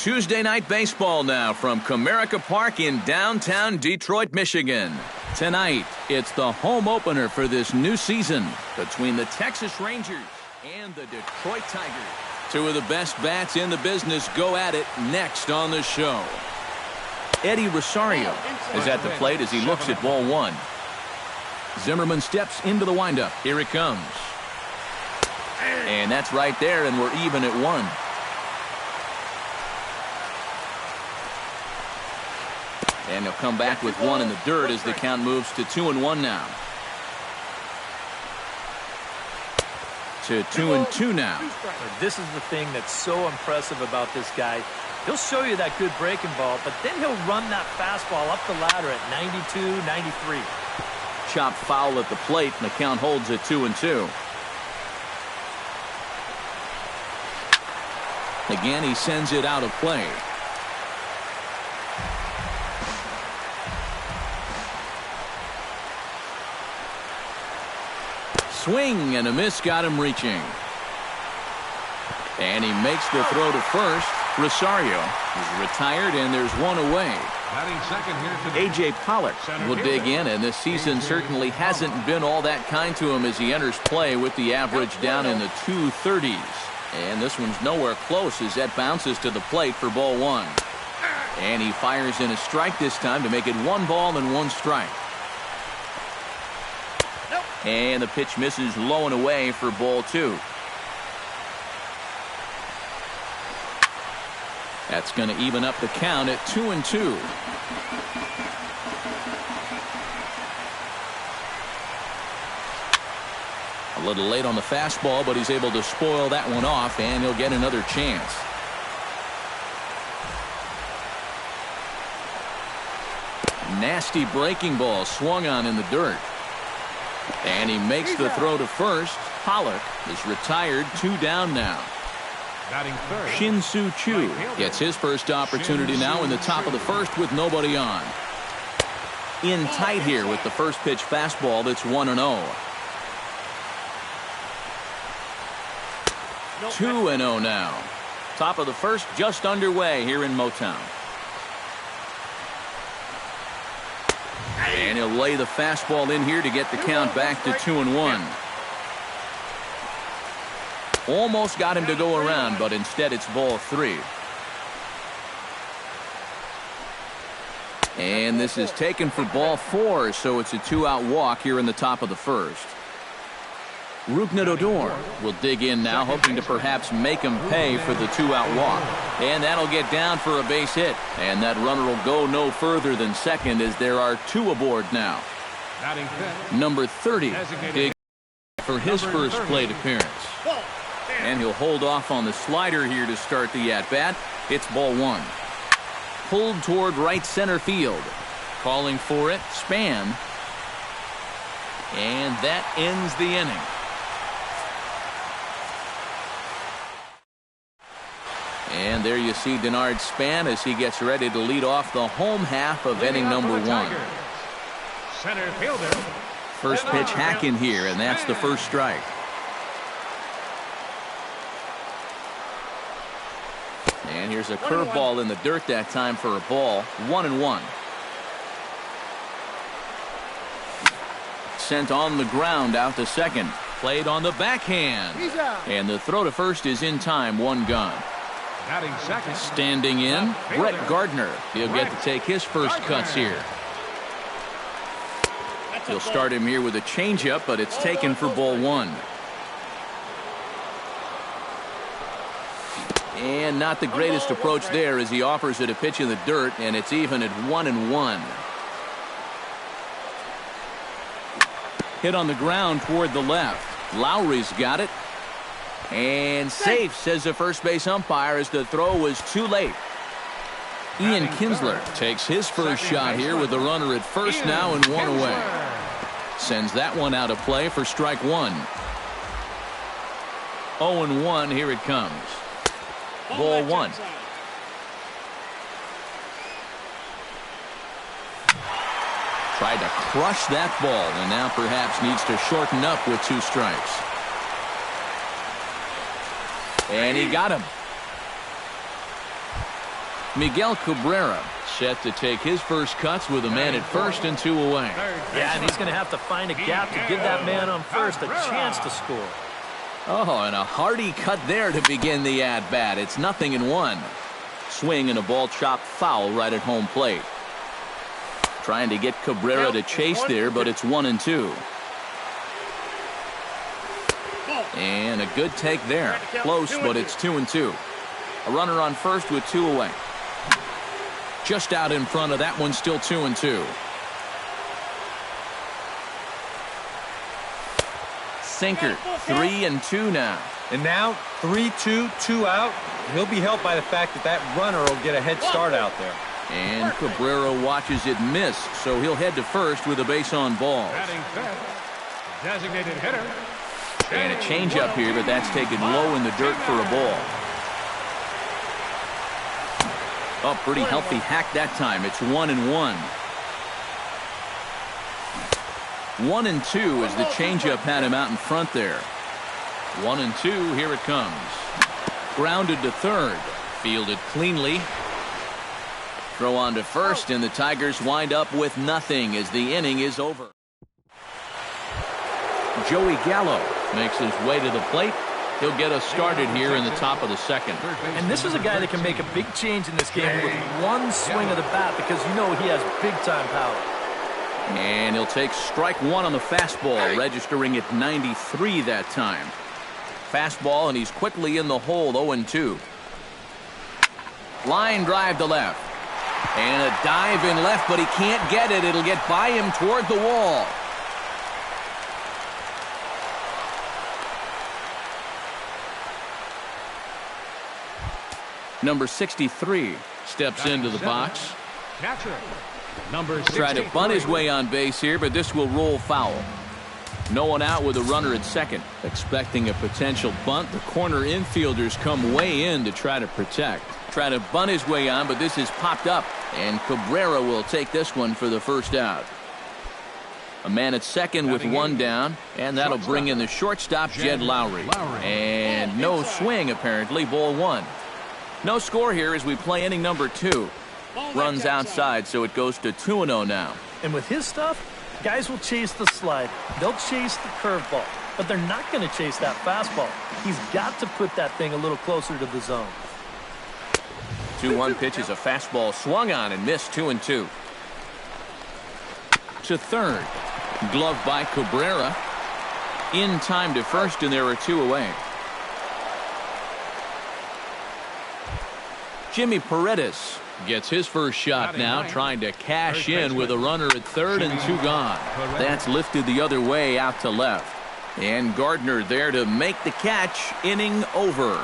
Tuesday night baseball now from Comerica Park in downtown Detroit, Michigan. Tonight, it's the home opener for this new season between the Texas Rangers and the Detroit Tigers. Two of the best bats in the business go at it next on the show. Eddie Rosario is at the plate as he looks at ball one. Zimmerman steps into the windup. Here it comes. And that's right there, and we're even at one. And he'll come back with one in the dirt as the count moves to 2-1 now. To 2-2 now. This is the thing that's so impressive about this guy. He'll show you that good breaking ball, but then he'll run that fastball up the ladder at 92, 93. Chopped foul at the plate, and the count holds at 2-2. Again, he sends it out of play. Swing and a miss got him reaching. And he makes the throw to first. Rosario is retired, and there's one away. A.J. Pollock will dig in, and this season certainly hasn't been all that kind to him as he enters play with the average down in the 230s. And this one's nowhere close as that bounces to the plate for ball one. And he fires in a strike this time to make it 1 ball and 1 strike. And the pitch misses low and away for ball two. That's going to even up the count at 2-2. A little late on the fastball, but he's able to spoil that one off, and he'll get another chance. Nasty breaking ball swung on in the dirt. And he makes the throw to first. Pollock is retired, 2 down now. Shin-Soo Choo gets his first opportunity now in the top of the first with nobody on. In tight here with the first pitch fastball that's 1-0. 2-0 now. Top of the first just underway here in Motown. And he'll lay the fastball in here to get the count back to 2-1. Almost got him to go around, but instead it's ball 3. And this is taken for ball 4, so it's a 2-out walk here in the top of the first. Rougned Odor will dig in now, hoping to perhaps make him pay for the 2-out walk. And that'll get down for a base hit. And that runner will go no further than second as there are 2 aboard now. Number 30 dig for his first plate appearance. And he'll hold off on the slider here to start the at-bat. It's ball 1. Pulled toward right center field. Calling for it, Span. And that ends the inning. And there you see Denard Span as he gets ready to lead off the home half of inning number 1. Center fielder. First pitch hack in here, and that's the first strike. And here's a curveball in the dirt that time for a ball. 1-1. Sent on the ground out to second. Played on the backhand. And the throw to first is in time. 1 gone. Standing in, Brett Gardner. He'll get to take his first cuts here. He'll start him here with a changeup, but it's taken for ball 1. And not the greatest approach there as he offers it a pitch in the dirt, and it's even at 1-1. Hit on the ground toward the left. Lowry's got it. And safe, says the first base umpire, as the throw was too late. Ian Kinsler takes his first shot here with the runner at first now and 1 away. Sends that one out of play for strike 1. 0-1, here it comes. Ball 1. Tried to crush that ball, and now perhaps needs to shorten up with 2 strikes. And he got him. Miguel Cabrera set to take his first cuts with a man at first and 2 away. Yeah, and he's going to have to find a gap to give that man on first a chance to score. Oh, and a hearty cut there to begin the at-bat. It's 0-1. Swing and a ball chopped foul right at home plate. Trying to get Cabrera to chase there, but it's 1-2. And a good take there. Close, but it's 2-2. A runner on first with 2 away. Just out in front of that one, still 2-2. Sinker, 3-2 now. And now 3-2, 2 out. He'll be helped by the fact that that runner will get a head start out there. And Cabrera watches it miss, so he'll head to first with a base on balls. Designated hitter. And a changeup here, but that's taken low in the dirt for a ball. Oh, pretty healthy hack that time. It's 1-1. 1-2 as the changeup had him out in front there. 1-2, here it comes. Grounded to third. Fielded cleanly. Throw on to first, and the Tigers wind up with nothing as the inning is over. Joey Gallo makes his way to the plate. He'll get us started here in the top of the second. And this is a guy that can make a big change in this game with one swing of the bat because you know he has big-time power. And he'll take strike one on the fastball, registering at 93 that time. Fastball, and he's quickly in the hole, 0-2. Line drive to left. And a dive in left, but he can't get it. It'll get by him toward the wall. Number 63 steps into the box. Catcher. Number 63. Try to bunt his way on base here, but this will roll foul. No one out with a runner at second. Expecting a potential bunt, the corner infielders come way in to try to protect. Try to bunt his way on, but this is popped up, and Cabrera will take this one for the first out. A man at second with one down, and that'll bring in the shortstop, Jed Lowry. And no swing, apparently, ball one. No score here as we play inning number 2. Runs outside, so it goes to 2-0 now. And with his stuff, guys will chase the slide. They'll chase the curveball, but they're not going to chase that fastball. He's got to put that thing a little closer to the zone. 2-1 pitch is a fastball swung on and missed. 2-2. To third. Glove by Cabrera. In time to first, and there are 2 away. Jimmy Paredes gets his first shot now, trying to cash in with a runner at third and 2 gone. That's lifted the other way out to left. And Gardner there to make the catch. Inning over.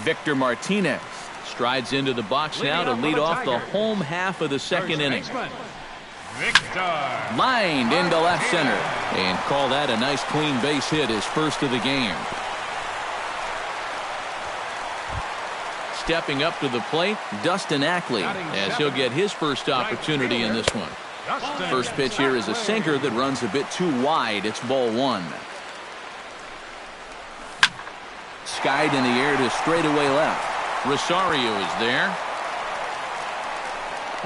Victor Martinez strides into the box now to lead off the home half of the second inning. Lined into left center. And call that a nice clean base hit, his first of the game. Stepping up to the plate, Dustin Ackley, as he'll get his first opportunity in this one. First pitch here is a sinker that runs a bit too wide. It's ball one. Skied in the air to straightaway left. Rosario is there.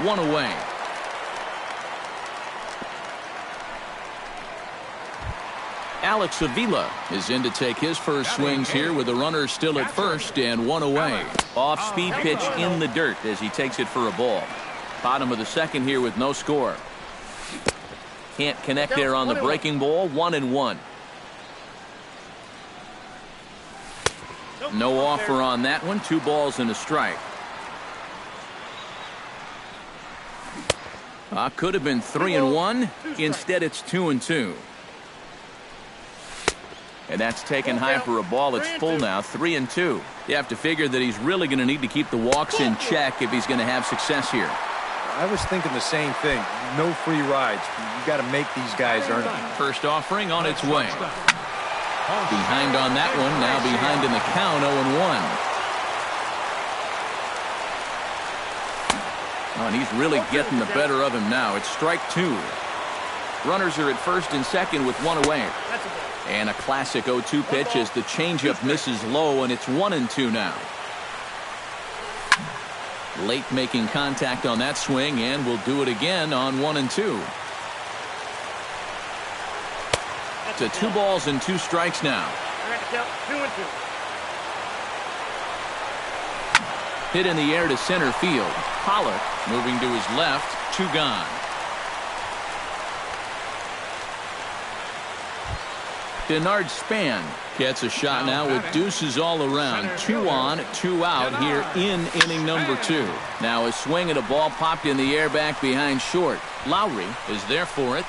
1 away. Alex Avila is in to take his first swings here with the runner still at first and 1 away. Off-speed pitch in the dirt as he takes it for a ball. Bottom of the second here with no score. Can't connect there on the breaking ball. 1-1. No offer on that one. 2 balls and a strike. Could have been 3-1. Instead, it's 2-2. And that's taken high for a ball. It's full now, 3-2. You have to figure that he's really going to need to keep the walks in check if he's going to have success here. I was thinking the same thing. No free rides. You got to make these guys earn it. First offering on its way. Behind on that one, now behind in the count, 0-1. Oh, and he's really getting the better of him now. It's strike 2. Runners are at first and second with 1 away. And a classic 0-2 pitch as the changeup misses low, and it's 1-2 now. Late making contact on that swing, and we'll do it again on 1-2. To 2 balls and 2 strikes now. 2-2. Hit in the air to center field. Pollock moving to his left. 2 gone. Denard Span gets a shot now with deuces all around. 2 on, 2 out here in inning number 2. Now a swing at a ball popped in the air back behind short. Lowry is there for it.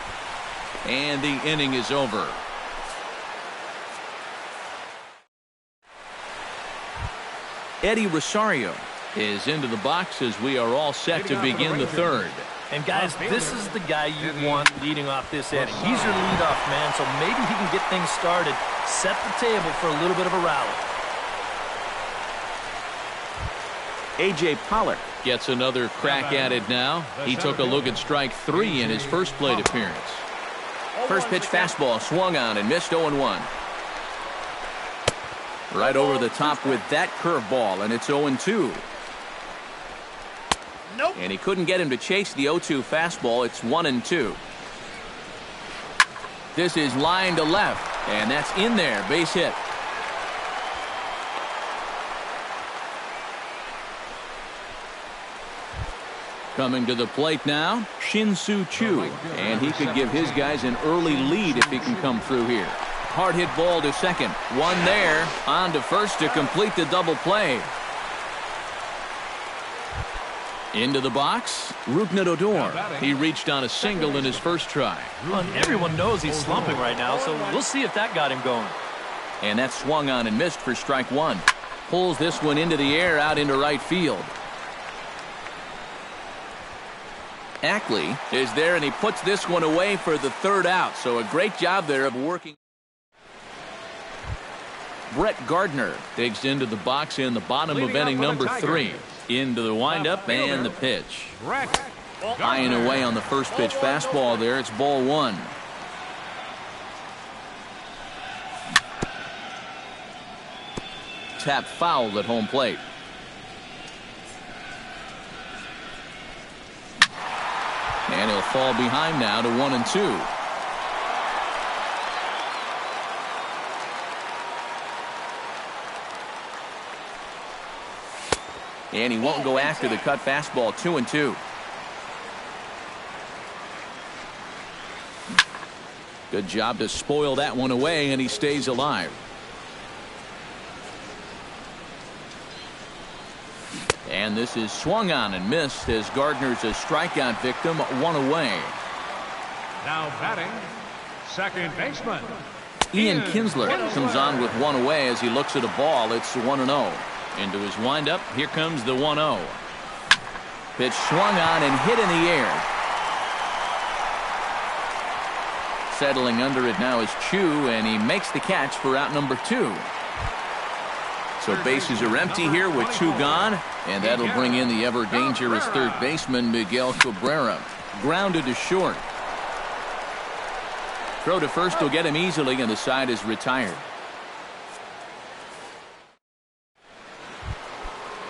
And the inning is over. Eddie Rosario is into the box as we are all set to begin the 3rd. And guys, this is the guy you want leading off this inning. He's your leadoff man, so maybe he can get things started, set the table for a little bit of a rally. A.J. Pollock gets another crack at it now. He took a look at strike 3 in his first plate appearance. First pitch fastball swung on and missed 0-1. Right over the top with that curveball, and it's 0-2. Nope. And he couldn't get him to chase the 0-2 fastball. It's 1-2. This is line to left, and that's in there. Base hit. Coming to the plate now, Shin-Soo Choo, and he could give his guys an early lead if he can come through here. Hard hit ball to second. One there. On to first to complete the double play. Into the box, Rougned Odor. He reached on a single in his first try. Well, everyone knows he's slumping right now, so we'll see if that got him going. And that swung on and missed for strike 1. Pulls this one into the air out into right field. Ackley is there, and he puts this one away for the 3rd out. So a great job there of working. Brett Gardner digs into the box in the bottom of inning number 3. Into the windup and the pitch. High and away on the first pitch fastball there. It's ball 1. Tap fouled at home plate. And he'll fall behind now to 1-2. And he won't go after the cut fastball. 2-2. Good job to spoil that one away, and he stays alive. And this is swung on and missed as Gardner's a strikeout victim. 1 away. Now batting, second baseman Ian Kinsler comes on with 1 away as he looks at a ball. It's 1-0. Into his windup. Here comes the 1-0. Pitch swung on and hit in the air. Settling under it now is Chu, and he makes the catch for out number 2. So bases are empty here with 2 gone, and that'll bring in the ever dangerous third baseman Miguel Cabrera. Grounded to short. Throw to first will get him easily, and the side is retired.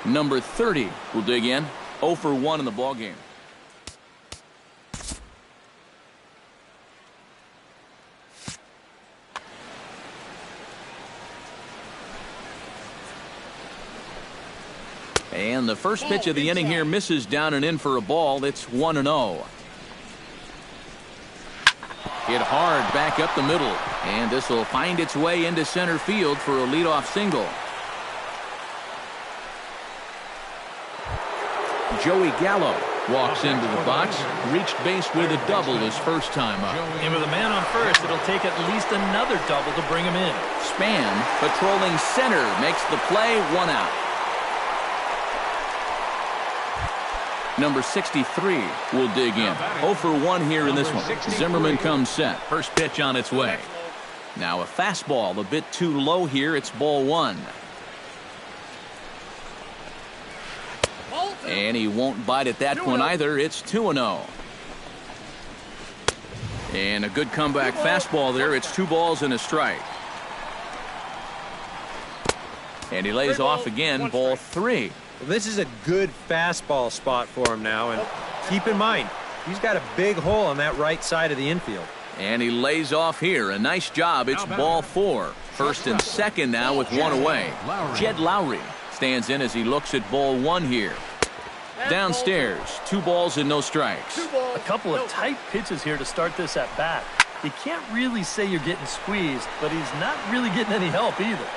Number 30 will dig in. 0 for 1 in the ballgame. And the first pitch of the inning here misses down and in for a ball. It's 1-0. Hit hard back up the middle. And this will find its way into center field for a leadoff single. Joey Gallo walks into the box, reached base with a double his first time up. And with a man on first, it'll take at least another double to bring him in. Span patrolling center makes the play. 1 out. Number 63 will dig in. 0 for 1 here in this one. Zimmerman comes set. First pitch on its way. Now a fastball a bit too low here. It's ball 1. And he won't bite at that one either. It's 2-0. And a good comeback fastball there. It's 2 balls and a strike. And he lays off again, ball 3. Well, this is a good fastball spot for him now, and keep in mind, he's got a big hole on that right side of the infield. And he lays off here. A nice job. It's ball 4. First and second now with 1 away. Jed Lowry stands in as he looks at ball 1 here. Downstairs, 2 balls and no strikes. A couple of tight pitches here to start this at bat. You can't really say you're getting squeezed, but he's not really getting any help either.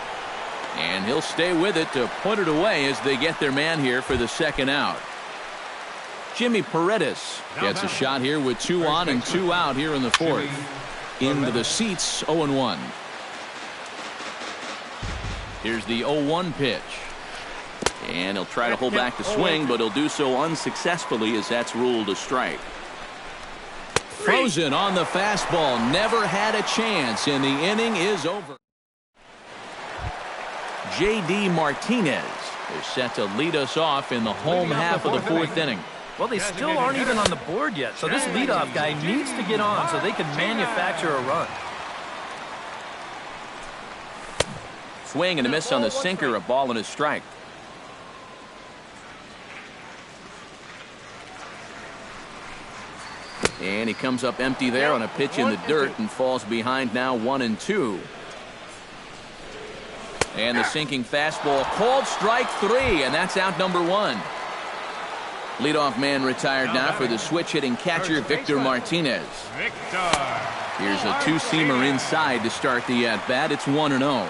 And he'll stay with it to put it away as they get their man here for the second out. Jimmy Paredes gets a shot here with 2 on and 2 out here in the 4th. Into the seats, 0-1. Here's the 0-1 pitch. And he'll try to hold back the swing, but he'll do so unsuccessfully as that's ruled a strike. Frozen on the fastball. Never had a chance, and the inning is over. J.D. Martinez is set to lead us off in the home half of the 4th inning. Well, they still aren't even on the board yet, so this leadoff guy needs to get on so they can manufacture a run. Swing and a miss on the sinker, a ball and a strike. And he comes up empty there on a pitch in the dirt and falls behind now 1-2. And the sinking fastball called strike 3, and that's out number 1. Leadoff man retired now for the switch hitting catcher Victor Martinez. Here's a 2-seamer inside to start the at bat. It's 1-0.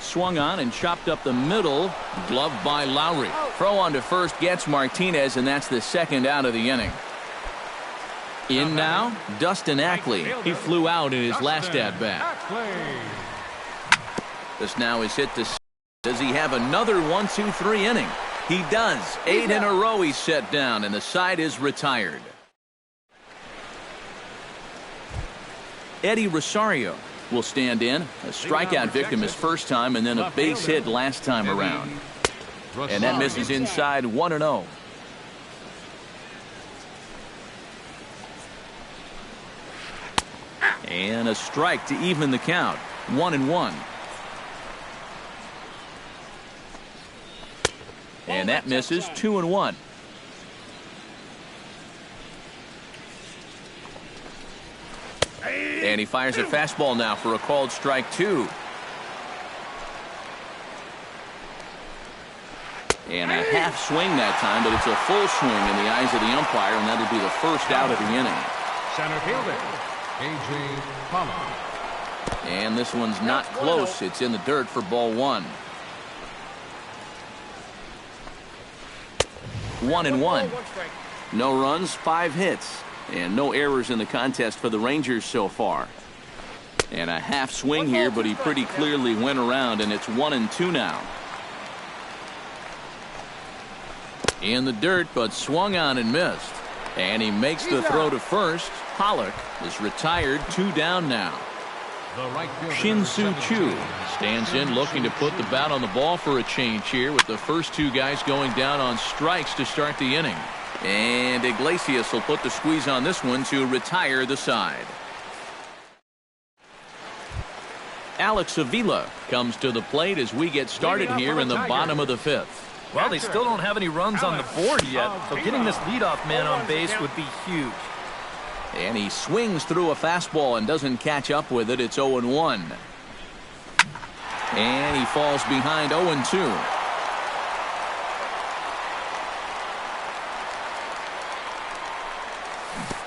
Swung on and chopped up the middle. Gloved by Lowry. Throw on to first gets Martinez, and that's the second out of the inning. In now, Dustin Ackley. He flew out in his last at bat. This now is hit to. Does he have another 1-2-3 inning? He does. 8 in a row he's set down, and the side is retired. Eddie Rosario will stand in. A strikeout victim his first time, and then a base hit last time around. And that misses inside 1-0. And a strike to even the count. 1-1. And that misses 2-1. And he fires a fastball now for a called strike 2. And a half swing that time, but it's a full swing in the eyes of the umpire, and that'll be the first out of the inning. Center fielder, A.J. Pollock. And this one's not close. It's in the dirt for ball 1. 1-1. No runs, 5 hits, and no errors in the contest for the Rangers so far. And a half swing here, but he pretty clearly went around, and it's 1-2 now. In the dirt, but swung on and missed. And he makes the throw to first. Pollock is retired, 2 down now. Shin-Soo Choo stands in looking to put the bat on the ball for a change here with the first 2 guys going down on strikes to start the inning. And Iglesias will put the squeeze on this one to retire the side. Alex Avila comes to the plate as we get started here in the bottom of the 5th. Well, they still don't have any runs on the board yet, so getting this leadoff man on base would be huge. And he swings through a fastball and doesn't catch up with it. It's 0-1. And he falls behind 0-2.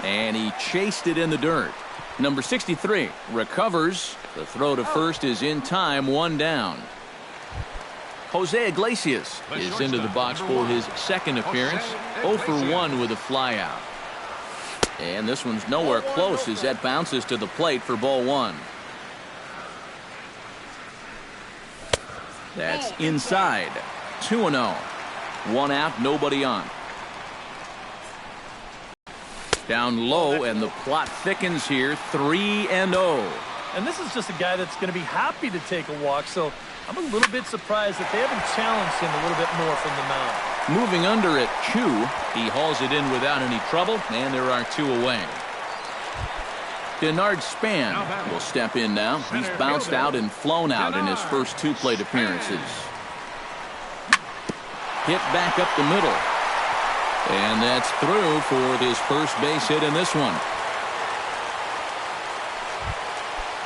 And he chased it in the dirt. Number 63 recovers. The throw to first is in time, 1 down. Jose Iglesias is into the box for his second appearance. 0 for 1 with a flyout. And this one's nowhere close as that bounces to the plate for ball 1. That's inside. 2-0. 1 out, nobody on. Down low, and the plot thickens here. 3-0. And this is just a guy that's going to be happy to take a walk, so I'm a little bit surprised that they haven't challenged him a little bit more from the mound. Moving under at 2. He hauls it in without any trouble, and there are 2 away. Denard Span will step in now. He's bounced out and flown out in his first 2 plate appearances. Hit back up the middle. And that's through for his first base hit in this one.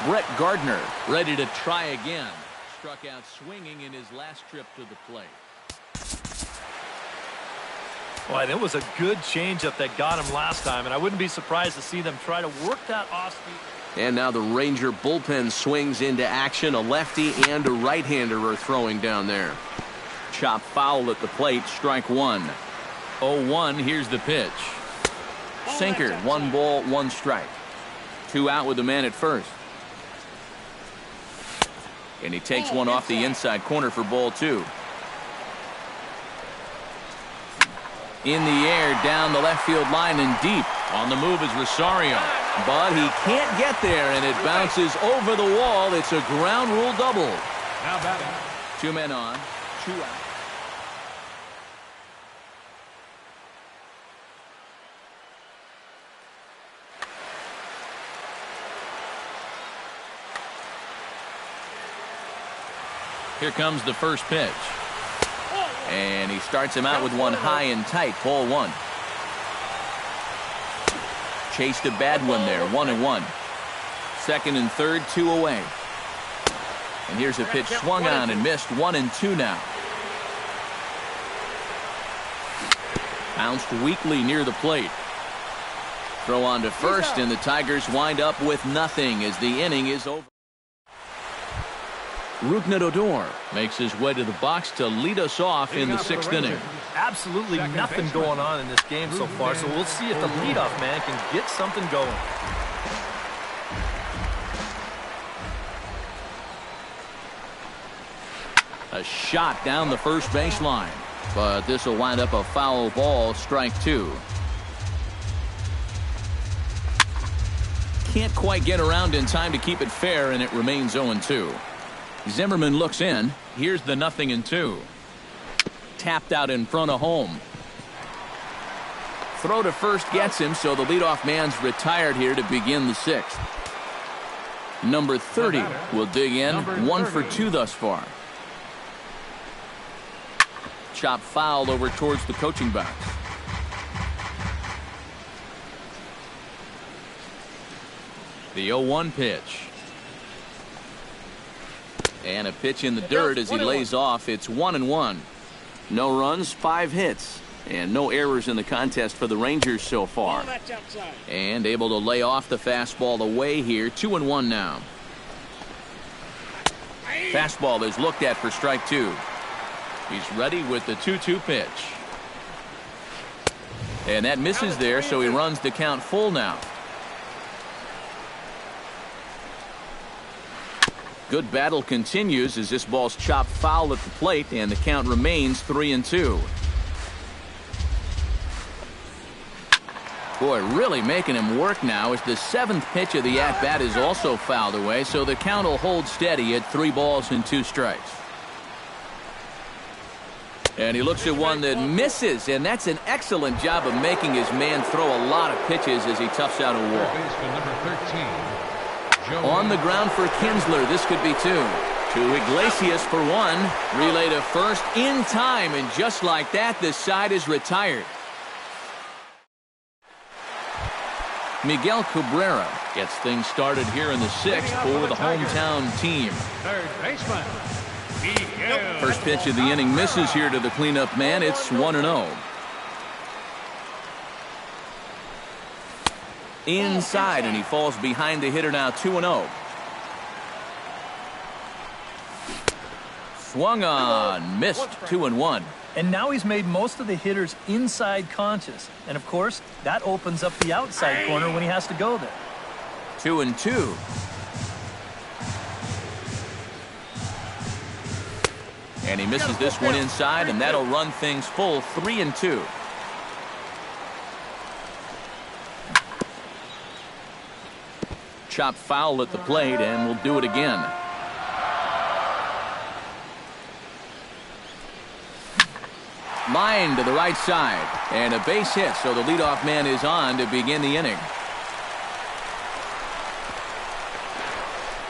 Brett Gardner ready to try again. Struck out swinging in his last trip to the plate. Boy, that was a good changeup that got him last time, and I wouldn't be surprised to see them try to work that off-speed. And now the Ranger bullpen swings into action. A lefty and a right-hander are throwing down there. Chop foul at the plate, strike 1. 0-1, here's the pitch. Sinker, 1 ball, 1 strike. 2 out with the man at first. And he takes one off the inside corner for ball 2. In the air, down the left field line and deep. On the move is Rosario. But he can't get there, and it bounces over the wall. It's a ground rule double. Now batting. 2 men on, 2 out. Here comes the first pitch. And he starts him out with one high and tight, ball 1. Chased a bad one there, 1-1. Second and third, 2 away. And here's a pitch swung on and missed, 1-2 now. Bounced weakly near the plate. Throw on to first, and the Tigers wind up with nothing as the inning is over. Rougned Odor makes his way to the box to lead us off in the 6th inning. Absolutely nothing going on in this game so far, so we'll see if the leadoff man can get something going. A shot down the first baseline, but this will wind up a foul ball, strike 2. Can't quite get around in time to keep it fair, and it remains 0-2. Zimmerman looks in. Here's the 0-2. Tapped out in front of home. Throw to first gets him, so the leadoff man's retired here to begin the 6th. Number 30 will dig in. 1 for 2 thus far. Chop foul over towards the coaching box. The 0-1 pitch. And a pitch in the dirt as he lays off. It's 1-1. No runs, 5 hits, and no errors in the contest for the Rangers so far. And able to lay off the fastball away here. 2-1 now. Fastball is looked at for strike 2. He's ready with the 2-2 pitch. And that misses there, so he runs the count full now. Good battle continues as this ball's chopped foul at the plate, and the count remains 3-2. Boy, really making him work now as the 7th pitch of the at-bat is also fouled away, so the count will hold steady at 3 balls and 2 strikes. And he looks at one that misses, and that's an excellent job of making his man throw a lot of pitches as he toughs out a wall. Number 13. On the ground for Kinsler. This could be 2. To Iglesias for 1. Relay to first in time, and just like that, the side is retired. Miguel Cabrera gets things started here in the 6th for the hometown team. Third baseman. Miguel. First pitch of the inning misses here to the cleanup man. It's 1-0. Inside, and he falls behind the hitter now. 2-0. Swung on, missed. 2-1. And now he's made most of the hitters inside conscious, and of course that opens up the outside corner when he has to go there. 2-2. And he misses this one inside, and that'll run things full. 3-2. Chop foul at the plate, and we'll do it again. Line to the right side. And a base hit, so the leadoff man is on to begin the inning.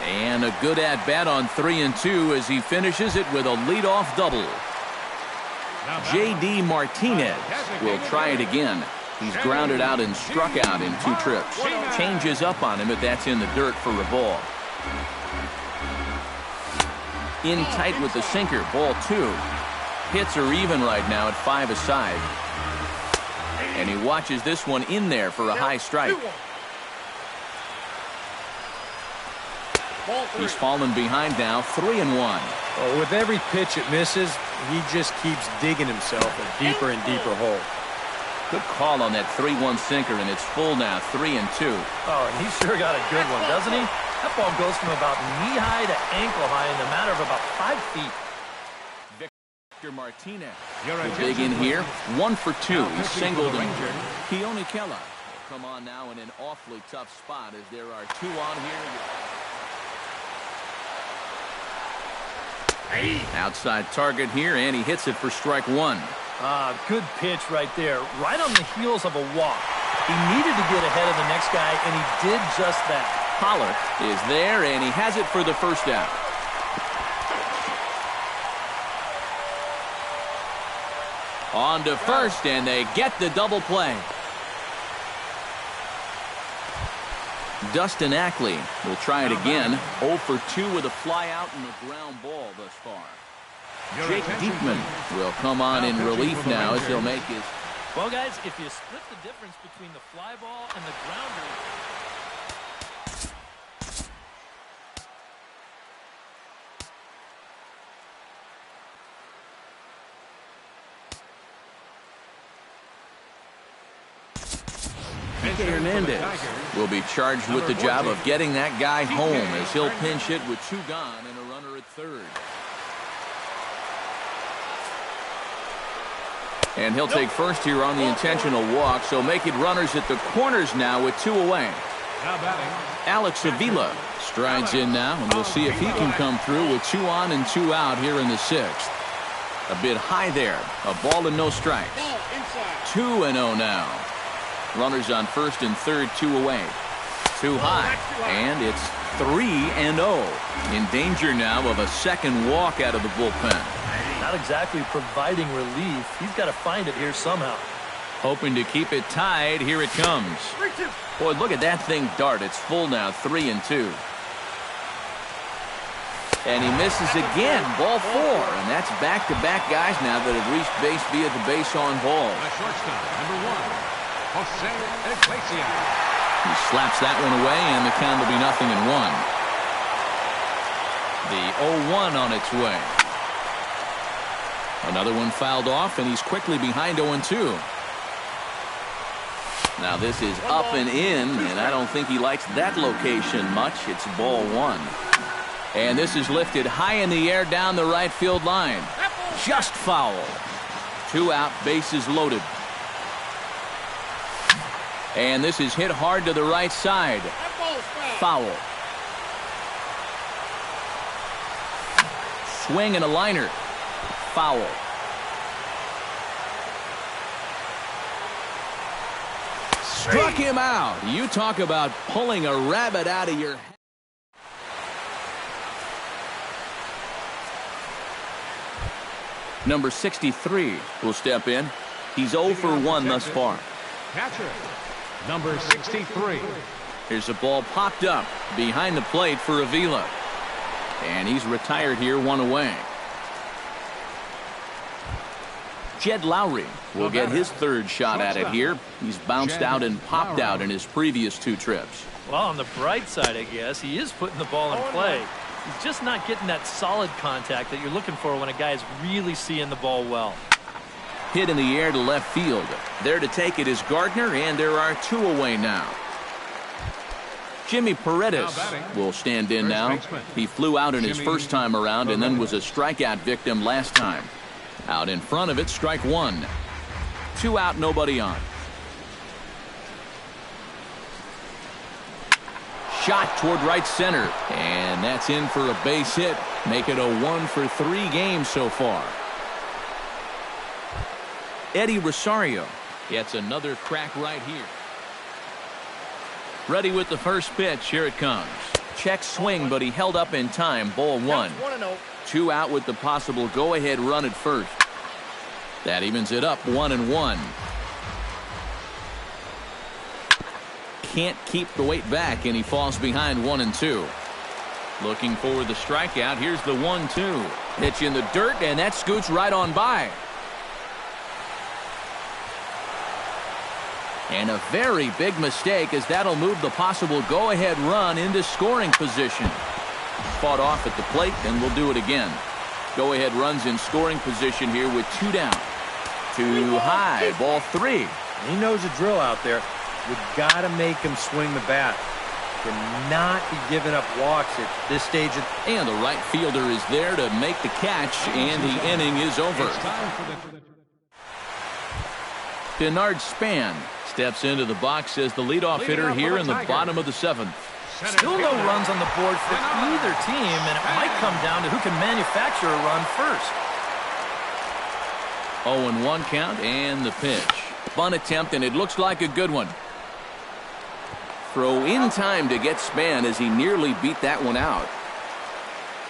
And a good at-bat on 3-2 as he finishes it with a leadoff double. J.D. Martinez will try it again. He's grounded out and struck out in 2 trips. Changes up on him, but that's in the dirt for a ball. In tight with the sinker, ball 2. Hits are even right now at 5 aside. And he watches this one in there for a high strike. He's fallen behind now, 3-1. Well, with every pitch it misses, he just keeps digging himself a deeper and deeper hole. Good call on that 3-1 sinker, and it's full now, 3-2. Oh, and he's sure got a good one, doesn't he? That ball goes from about knee-high to ankle-high in the matter of about 5 feet. Victor Martinez will dig in here. 1 for 2. He's singled him. Keone Kela will come on now in an awfully tough spot as there are 2 on here. Outside target here, and he hits it for strike 1. Good pitch right there, right on the heels of a walk. He needed to get ahead of the next guy, and he did just that. Pollard is there, and he has it for the first out. On to first, and they get the double play. Dustin Ackley will try it again. 0 for 2 with a fly out and a ground ball thus far. Jake Diekman will come on in relief now as he'll make his... Well, guys, if you split the difference between the fly ball and the grounder... Hernandez will be charged with the job of getting that guy home as he'll pinch hit with 2 gone and a runner at third. And he'll take first here on the intentional walk, so make it runners at the corners now with 2 away. Alex Avila strides in now, and we'll see if he can come through with 2 on and 2 out here in the 6th. A bit high there. A ball and no strikes. 2-0 now. Runners on first and third, 2 away. Too high, and it's 3-0. In danger now of a second walk out of the bullpen. Not exactly providing relief. He's got to find it here somehow. Hoping to keep it tied. Here it comes. Boy, look at that thing dart. It's full now, 3-2. And he misses again. Ball 4. And that's back-to-back guys now that have reached base via the base on balls. Shortstop, number 1. Jose Iglesias. He slaps that one away, and the count will be 0-1. The 0-1 on its way. Another one fouled off, and he's quickly behind 0-2. Now this is up and in, and I don't think he likes that location much. It's ball 1. And this is lifted high in the air down the right field line. Just foul. 2 out, bases loaded. And this is hit hard to the right side. Foul. Swing and a liner. Foul. Struck him out. You talk about pulling a rabbit out of your head. Number 63 will step in. He's 0 for 1 thus far. Catcher, number 63. Here's a ball popped up behind the plate for Avila. And he's retired here, 1 away. Jed Lowry will get his 3rd shot at it here. He's bounced out and popped out in his previous 2 trips. Well, on the bright side, I guess, he is putting the ball in play. He's just not getting that solid contact that you're looking for when a guy is really seeing the ball well. Hit in the air to left field. There to take it is Gardner, and there are 2 away now. Jimmy Paredes will stand in now. He flew out in his first time around and then was a strikeout victim last time. Out in front of it, strike 1. 2 out, nobody on. Shot toward right center, and that's in for a base hit. Make it a 1 for 3 game so far. Eddie Rosario gets another crack right here. Ready with the first pitch. Here it comes. Check swing, but he held up in time. Ball one. 2 out with the possible go-ahead run at first. That evens it up 1-1. Can't keep the weight back, and he falls behind 1-2. Looking for the strikeout. Here's the 1-2. Pitch in the dirt, and that scoots right on by. And a very big mistake, as that'll move the possible go-ahead run into scoring position. Fought off at the plate, and we'll do it again. Go-ahead runs in scoring position here with 2 down. Too high. Ball 3. He knows the drill out there. You've got to make him swing the bat. Cannot be giving up walks at this stage. And the right fielder is there to make the catch, and the inning is over. Bernard Span steps into the box as the leadoff hitter here in the bottom of the 7th. Still no runs on the board for either team, and it might come down to who can manufacture a run first. 0-1 count, and the pitch. Bunt attempt, and it looks like a good one. Throw in time to get Span as he nearly beat that one out.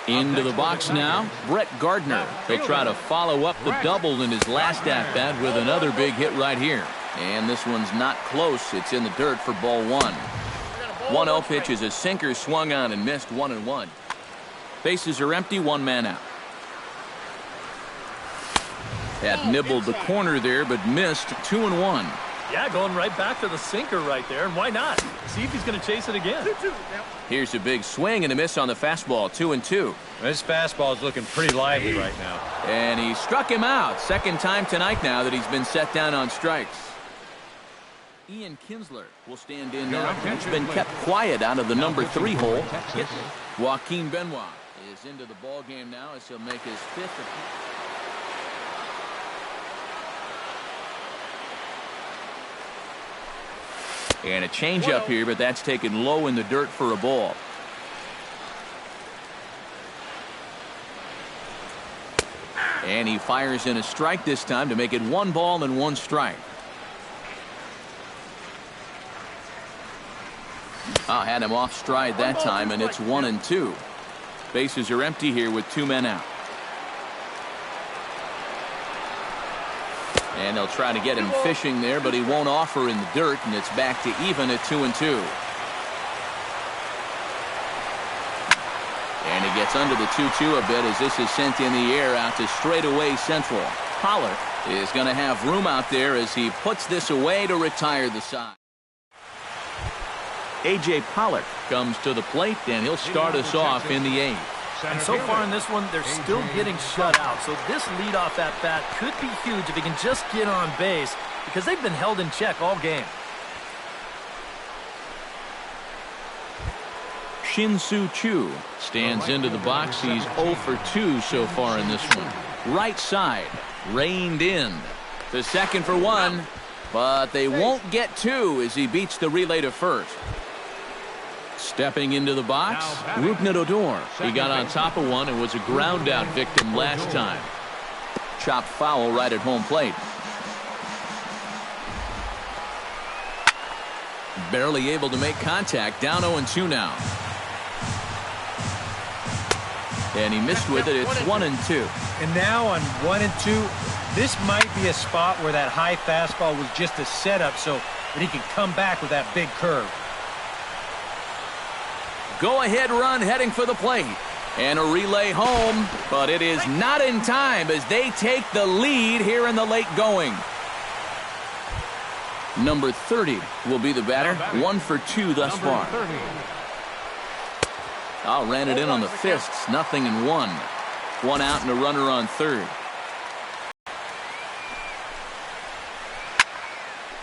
Into the box now, Brett Gardner. He'll try to follow up the double in his last at-bat with another big hit right here. And this one's not close. It's in the dirt for ball 1. 1-0 pitch is a sinker swung on and missed 1-1. Bases are empty, 1 man out. Had nibbled the corner there, but missed 2-1. Yeah, going right back to the sinker right there, and why not? See if he's going to chase it again. Here's a big swing and a miss on the fastball, 2-2. This fastball is looking pretty lively right now. And he struck him out. Second time tonight now that he's been set down on strikes. Ian Kinsler will stand in now. He's been kept quiet out of the number 3 hole. Joaquin Benoit is into the ball game now as he'll make his 5th appearance. And a changeup here, but that's taken low in the dirt for a ball. And he fires in a strike this time to make it 1 ball and 1 strike. Had him off stride that time, and it's 1-2. Bases are empty here with 2 men out. And they'll try to get him fishing there, but he won't offer in the dirt, and it's back to even at 2-2. And he gets under the 2-2 a bit as this is sent in the air out to straightaway central. Pollard is going to have room out there as he puts this away to retire the side. A.J. Pollard comes to the plate, and he'll start us off in the 8th. And so far in this one, they're still getting shut out. So this leadoff at-bat could be huge if he can just get on base, because they've been held in check all game. Shin-Soo Choo stands into the box. He's 0 for 2 so far in this one. Right side, reined in. To second for 1, but they won't get 2 as he beats the relay to first. Stepping into the box, Rougned Odor. He got on top of one and was a ground-out victim last time. Chopped foul right at home plate. Barely able to make contact. Down 0-2 now. And he missed with it. It's 1-2. And now on 1-2, this might be a spot where that high fastball was just a setup so that he can come back with that big curve. Go-ahead run heading for the plate. And a relay home, but it is not in time as they take the lead here in the late going. Number 30 will be the batter. 1 for 2 thus far. Ran it in on the fists. 0-1. 1 out and a runner on third.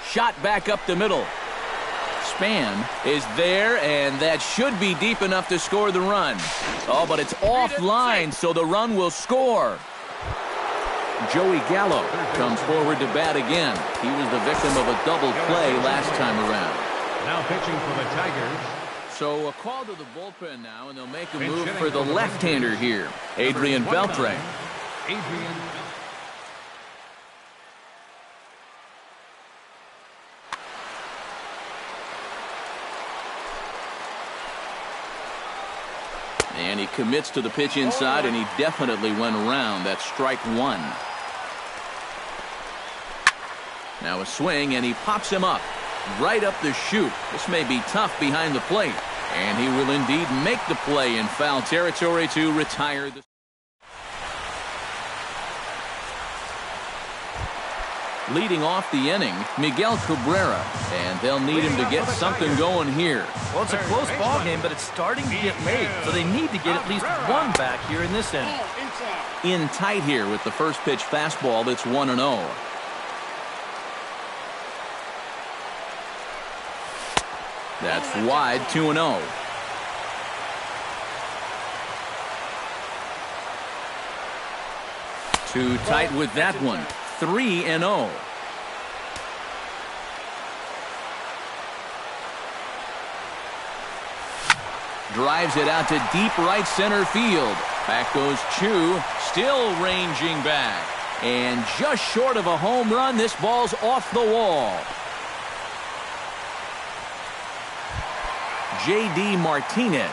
Shot back up the middle. Span is there, and that should be deep enough to score the run. But it's offline, so the run will score. Joey Gallo comes forward to bat again. He was the victim of a double play last time around. Now pitching for the Tigers. So a call to the bullpen now, and they'll make a move for the left-hander here, Adrian Beltre. commits to the pitch inside, and he definitely went around. That's strike one. Now a swing, and he pops him up right up the chute. This may be tough behind the plate, and he will indeed make the play in foul territory to retire the... Leading off the inning, Miguel Cabrera, and they'll need him to get something going here. Well, it's a close ball game, but it's starting to get late, so they need to get at least one back here in this inning. In tight here with the first pitch fastball that's 1-0. That's wide, 2-0. Too tight with that one. 3-0. Drives it out to deep right center field. Back goes Chu, still ranging back. And just short of a home run, this ball's off the wall. J.D. Martinez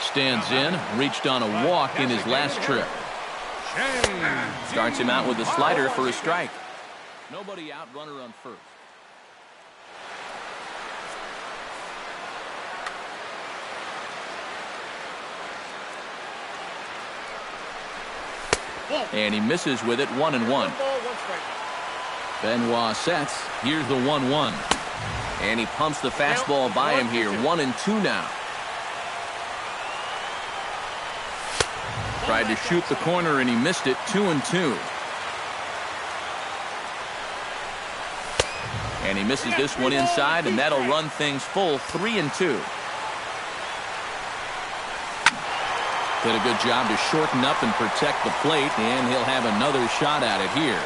stands in, reached on a walk in his last trip. Starts him out with a slider for a strike. Nobody out, runner on first. And he misses with it, 1-1. Benoit sets. Here's the 1-1. And he pumps the fastball by him here, 1-2 now. Tried to shoot the corner and he missed it, 2-2. And he misses this one inside, and that'll run things full, 3-2. Did a good job to shorten up and protect the plate, and he'll have another shot at it here.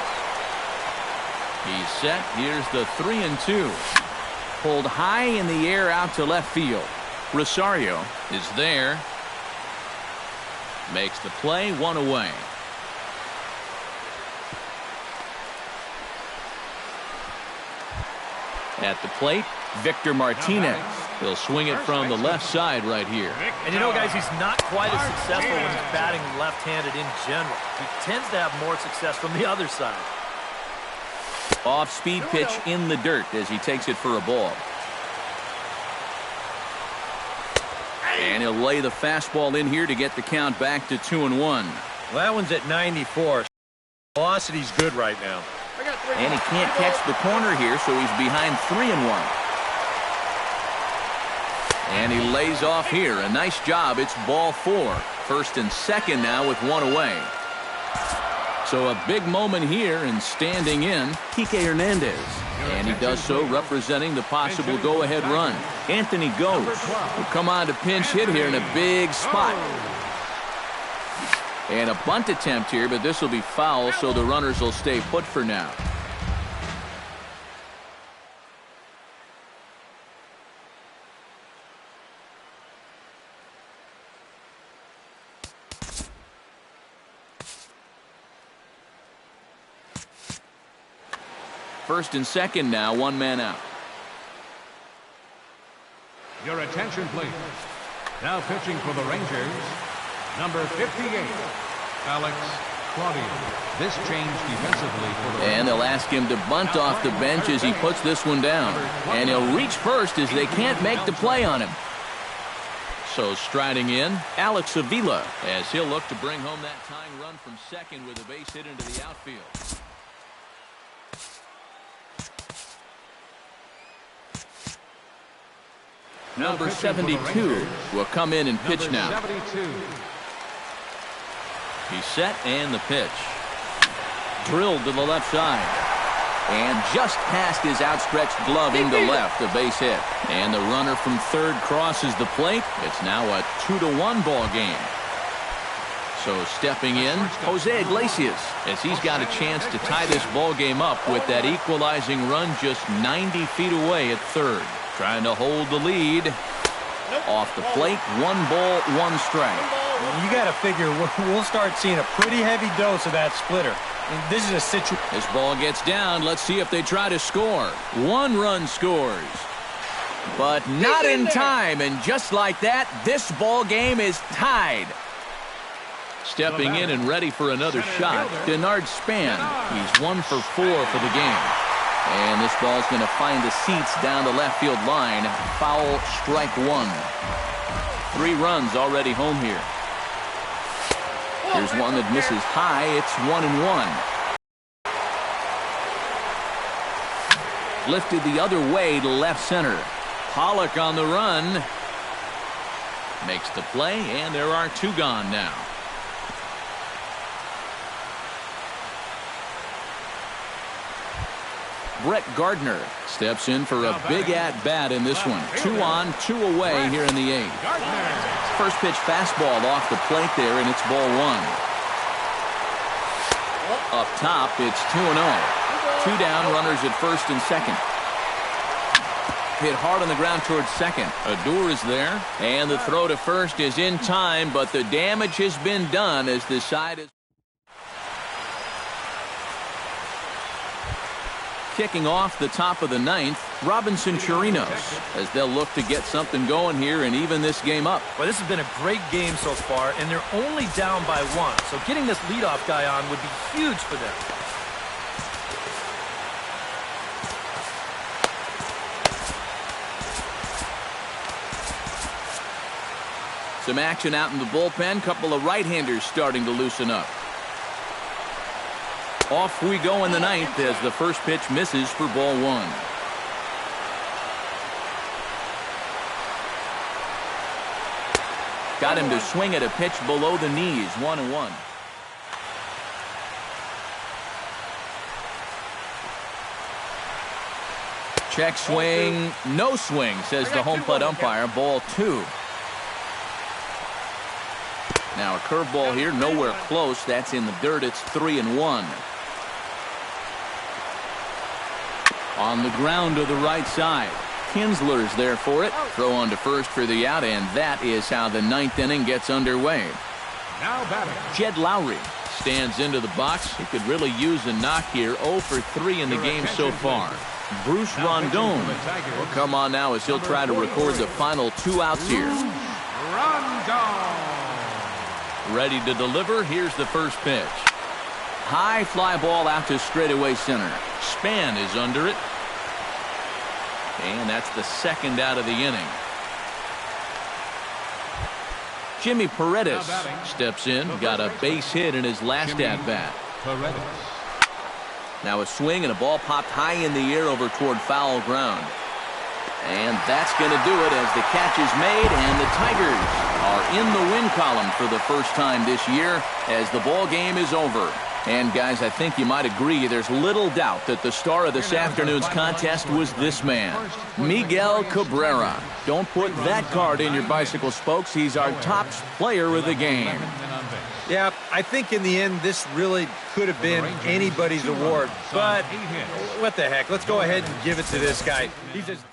He's set. Here's the 3-2. Pulled high in the air out to left field. Rosario is there. Makes the play, one away. At the plate, Victor Martinez. He'll swing it from the left side right here. And you know, guys, he's not quite as successful when he's batting left-handed in general. He tends to have more success from the other side. Off-speed pitch in the dirt as he takes it for a ball. And he'll lay the fastball in here to get the count back to 2-1. Well, that one's at 94. Velocity's good right now. And he can't catch the corner here, so he's behind 3-1. And he lays off here. A nice job. It's ball 4. First and second now with one away. So a big moment here, and standing in, Kike Hernandez. And he does so representing the possible go-ahead run. Anthony Gose will come on to pinch hit here in a big spot. And a bunt attempt here, but this will be foul, so the runners will stay put for now. First and second now, one man out. Your attention, please. Now pitching for the Rangers, number 58, Alex Claudio. This change defensively for the And they'll ask him to bunt off the bench as he puts this one down. And he'll reach first as they can't make the play on him. So striding in, Alex Avila, as he'll look to bring home that tying run from second with a base hit into the outfield. Number 72 will come in and pitch now. 72. He's set, and the pitch. Drilled to the left side. And just past his outstretched glove into left, a base hit. And the runner from third crosses the plate. It's now a 2-1 ball game. So stepping in, Jose Iglesias, as he's got a chance to tie this ball game up with that equalizing run just 90 feet away at third. Trying to hold the lead. Off the plate, 1 ball, 1 strike. You got to figure we'll start seeing a pretty heavy dose of that splitter. And this is a situation. This ball gets down. Let's see if they try to score. 1 run scores. But not in time. And just like that, this ball game is tied. Stepping in and ready for another shot, Denard Span. He's 1 for 4 for the game. And this ball's going to find the seats down the left field line. Foul, strike 1. 3 runs already home here. Here's one that misses high. It's 1-1. Lifted the other way to left center. Pollock on the run. Makes the play, and there are 2 gone now. Brett Gardner steps in for a big at-bat in this one. 2 on, 2 away here in the 8th. First pitch fastball off the plate there, and it's ball 1. Up top, it's 2-0. 2 down, runners at first and second. Hit hard on the ground towards second. Adur is there, and the throw to first is in time, but the damage has been done as the side is kicking off the top of the 9th. Robinson Chirinos, as they'll look to get something going here and even this game up. Well, this has been a great game so far, and they're only down by 1. So getting this leadoff guy on would be huge for them. Some action out in the bullpen. Couple of right-handers starting to loosen up. Off we go in the 9th as the first pitch misses for ball 1. Got him to swing at a pitch below the knees. 1-1. Check swing. No swing, says the home plate umpire. Ball 2. Now a curveball here, nowhere close. That's in the dirt. It's 3-1. On the ground to the right side. Kinsler's there for it. Throw on to first for the out, and that is how the 9th inning gets underway. Now batting. Jed Lowry stands into the box. He could really use a knock here. 0 for 3 in the game so far. Bruce Rondon will come on now as he'll try to record the final 2 outs here. Rondon. Ready to deliver. Here's the first pitch. High fly ball out to straightaway center. Span is under it. And that's the second out of the inning. Jimmy Paredes steps in. Got a base hit in his last at-bat. Now a swing and a ball popped high in the air over toward foul ground. And that's going to do it as the catch is made, and the Tigers are in the win column for the first time this year as the ball game is over. And guys, I think you might agree there's little doubt that the star of this afternoon's contest was this man, Miguel Cabrera. Don't put that card in your bicycle spokes. He's our top player of the game. Yeah, I think in the end this really could have been anybody's award, but what the heck, let's go ahead and give it to this guy. He's just